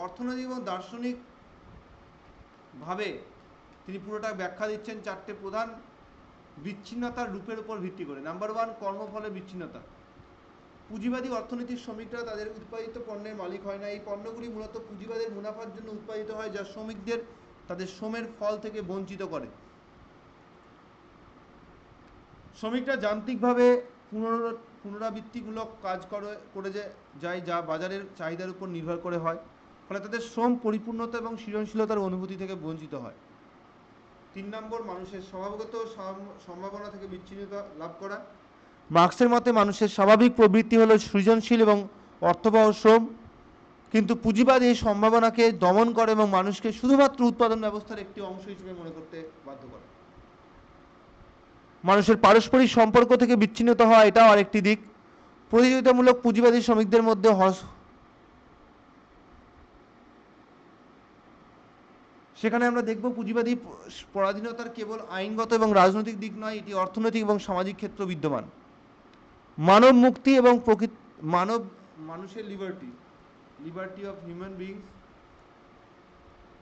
অর্থনৈতিক এবং দার্শনিক ভাবে তিনি পুরোটা ব্যাখ্যা দিচ্ছেন চারটে প্রধান বিচ্ছিন্নতার রূপের উপর ভিত্তি করে। নাম্বার 1, কর্মফলের বিচ্ছিন্নতা। পুঁজিবাদী অর্থনীতির শ্রমিকরা তাদের উৎপাদিত পণ্যের মালিক হয় না। এই পণ্যগুলি মূলত পুঁজিবাদের মুনাফার জন্য উৎপাদিত হয়, যা শ্রমিকদের তাদের শ্রমের ফল থেকে বঞ্চিত করে। শ্রমিকরা যান্ত্রিকভাবে পুনরাবৃত্তিমূলক কাজ করে যায়, যা বাজারের চাহিদার উপর নির্ভর করে হয়, ফলে তাদের শ্রম পরিপূর্ণতা এবং সৃজনশীলতার অনুভূতি থেকে বঞ্চিত হয়। 3 নম্বর, মানুষের স্বভাবগত সম্ভাবনা থেকে বিচ্ছিন্নতা লাভ করা। মার্কসের মতে মানুষের স্বাভাবিক প্রবৃত্তি হলো সৃজনশীল এবং অর্থবহ শ্রম, কিন্তু পুঁজিবাদ এই সম্ভাবনাকে দমন করে এবং মানুষকে শুধুমাত্র উৎপাদন ব্যবস্থার একটি অংশ হিসেবে মনে করতে বাধ্য করে। মানুষের পারস্পরিক সম্পর্ক থেকে বিচ্ছিন্নত হওয়া এটাও আরেকটি দিক। প্রতিযোগিতামূলক পুঁজিবাদী শ্রমিকদের মধ্যে সেখানে আমরা দেখব পুঁজিবাদী পরাধীনতার কেবল আইনগত এবং রাজনৈতিক দিক নয়, এটি অর্থনৈতিক এবং সামাজিক ক্ষেত্র বিদ্যমান। মানব মুক্তি এবং মানুষের liberty, liberty of human beings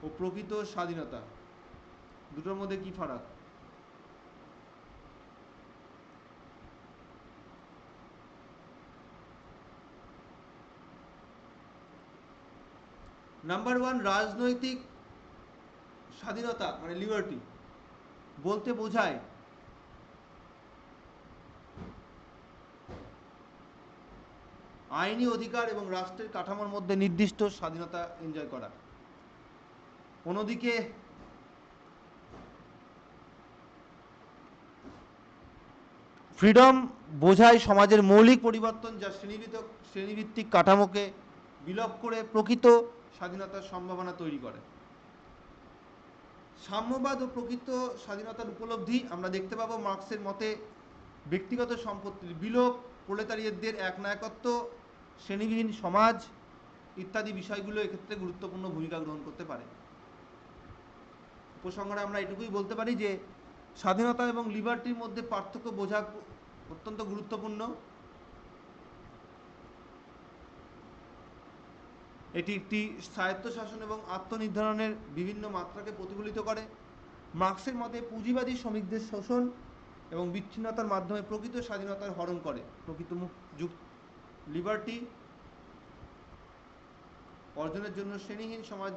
ও প্রকৃত স্বাধীনতা, দুটোর মধ্যে কি ফারাক? নাম্বার ওয়ান, রাজনৈতিক স্বাধীনতা মানে লিবার্টি বলতে বোঝায় আইনি অধিকার এবং রাষ্ট্রের কাঠামোর মধ্যে নির্দিষ্ট স্বাধীনতা এনজয় করা। অন্যদিকে ফ্রিডম বোঝায় সমাজের মৌলিক পরিবর্তন যা শ্রেণীভিত্তিক কাঠামোকে বিলোপ করে প্রকৃত স্বাধীনতার সম্ভাবনা তৈরি করে। সাম্যবাদ ও প্রকৃত স্বাধীনতার উপলব্ধি আমরা দেখতে পাবো মার্কসের মতে ব্যক্তিগত সম্পত্তির বিলোপ, প্রোলেতারিয়েতদের একনায়কত্ব, শ্রেণীবিহীন সমাজ ইত্যাদি বিষয়গুলো এক্ষেত্রে গুরুত্বপূর্ণ ভূমিকা গ্রহণ করতে পারে। উপসংহারে আমরা এটুকুই বলতে পারি যে স্বাধীনতা এবং লিবার্টির মধ্যে পার্থক্য বোঝা অত্যন্ত গুরুত্বপূর্ণ। এটি একটি স্বায়ত্তশাসন এবং আত্মনির্ধারণের বিভিন্ন মাত্রাকে প্রতিফলিত করে। মার্কসের মতে পুঁজিবাদী শ্রমিকদের শোষণ এবং বিচ্ছিন্নতার মাধ্যমে প্রকৃত স্বাধীনতার হরণ করে। প্রকৃত লিবার্টি অর্জনের জন্য শ্রেণীহীন সমাজ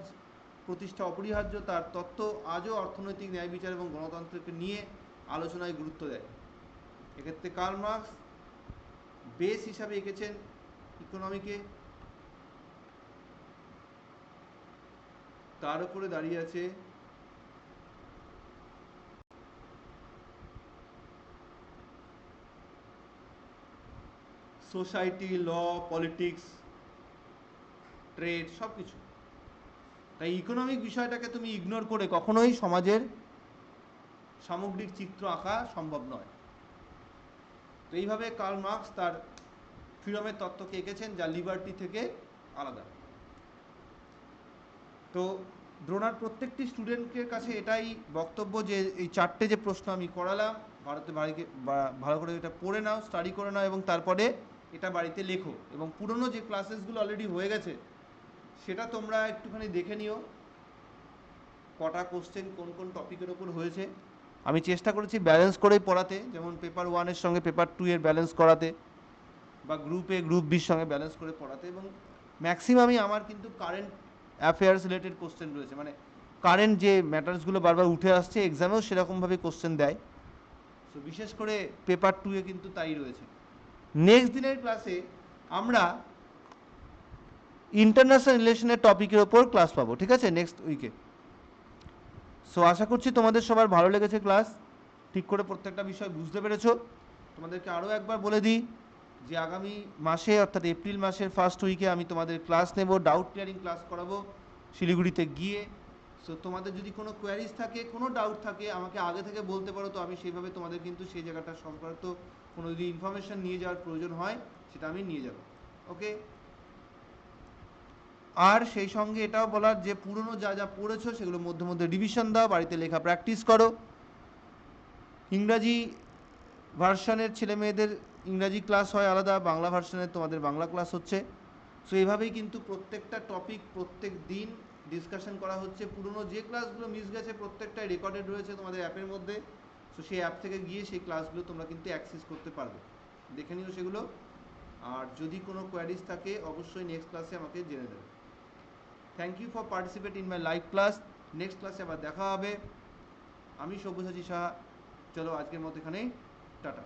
প্রতিষ্ঠা অপরিহার্য। তার তত্ত্ব আজও অর্থনৈতিক ন্যায় বিচার এবং গণতন্ত্রকে নিয়ে আলোচনায় গুরুত্ব দেয়। এক্ষেত্রে কার্ল মার্কস বেস হিসাবে এঁকেছেন ইকোনমিকে, তার উপরে দাঁড়িয়ে আছে সোসাইটি, ল, পলিটিক্স, ট্রেড সব কিছু। তাই ইকোনমিক বিষয়টাকে তুমি ইগনোর করে কখনোই সমাজের সামগ্রিক চিত্র আঁকা সম্ভব নয়। তো এইভাবে কার্ল মার্কস তার ফ্রিডমের তত্ত্বকে এঁকেছেন যা লিবার্টি থেকে আলাদা। তো ড্রোনার প্রত্যেকটি স্টুডেন্টের কাছে এটাই বক্তব্য যে এই চারটে যে প্রশ্ন আমি করালাম বাড়িতে ভালো করে এটা পড়ে নাও, স্টাডি করে নাও এবং তারপরে এটা বাড়িতে লেখো। এবং পুরনো যে ক্লাসেসগুলো অলরেডি হয়ে গেছে সেটা তোমরা একটুখানি দেখে নিও, কটা কোশ্চেন কোন কোন টপিকের ওপর হয়েছে। আমি চেষ্টা করেছি ব্যালেন্স করেই পড়াতে, যেমন পেপার 1-এর সঙ্গে পেপার 2 এর ব্যালেন্স করাতে, বা গ্রুপ বির সঙ্গে ব্যালেন্স করে পড়াতে। এবং ম্যাক্সিমামই আমার কিন্তু কারেন্ট অ্যাফেয়ার্স রিলেটেড কোশ্চেন রয়েছে, মানে কারেন্ট যে ম্যাটার্সগুলো বারবার উঠে আসছে এক্সামেও সেরকমভাবে কোশ্চেন দেয়। তো বিশেষ করে পেপার 2-এ কিন্তু তাই রয়েছে। নেক্সট দিনের ক্লাসে আমরা ইন্টারন্যাশনাল রিলেশনের টপিকের ওপর ক্লাস পাবো, ঠিক আছে, নেক্সট উইকে। সো আশা করছি তোমাদের সবার ভালো লেগেছে ক্লাস, ঠিক করে প্রত্যেকটা বিষয় বুঝতে পেরেছো। তোমাদেরকে আরও একবার বলে দিই যে আগামী মাসে অর্থাৎ এপ্রিল মাসের ফার্স্ট উইকে আমি তোমাদের ক্লাস নেব, ডাউট ক্লিয়ারিং ক্লাস করাবো শিলিগুড়িতে গিয়ে। সো তোমাদের যদি কোনো কোয়ারিজ থাকে, কোনো ডাউট থাকে আমাকে আগে থেকে বলতে পারো, তো আমি সেইভাবে তোমাদের কিন্তু সেই জায়গাটা সংক্রান্ত কোনো যদি ইনফরমেশান নিয়ে যাওয়ার প্রয়োজন হয় সেটা আমি নিয়ে যাব। ওকে। আর সেই সঙ্গে এটাও বলার যে পুরনো যা যা পড়েছো সেগুলো মধ্যে মধ্যে রিভিশন দাও, বাড়িতে লেখা প্র্যাকটিস করো। ইংরাজি ভার্সনের ছেলে মেয়েদের ইংরাজি ক্লাস হয় আলাদা, বাংলা ভার্সনের তোমাদের বাংলা ক্লাস হচ্ছে। সো এইভাবেই কিন্তু প্রত্যেকটা টপিক প্রত্যেক দিন ডিসকাশন করা হচ্ছে। পুরনো যে ক্লাসগুলো মিস গেছে প্রত্যেকটাই রেকর্ডেড রয়েছে তোমাদের অ্যাপের মধ্যে। সো সেই অ্যাপ থেকে গিয়ে সেই ক্লাসগুলো তোমরা কিন্তু অ্যাক্সেস করতে পারবে, দেখে নিও সেগুলো। আর যদি কোনো কোয়ারিজ থাকে অবশ্যই নেক্সট ক্লাসে আমাকে জেনে দেবে। Thank you for participate in my live class. Next ক্লাসে আবার দেখা হবে। আমি সব্যসাচী সাহা। চলো আজকের মতো এখানেই, টাটা।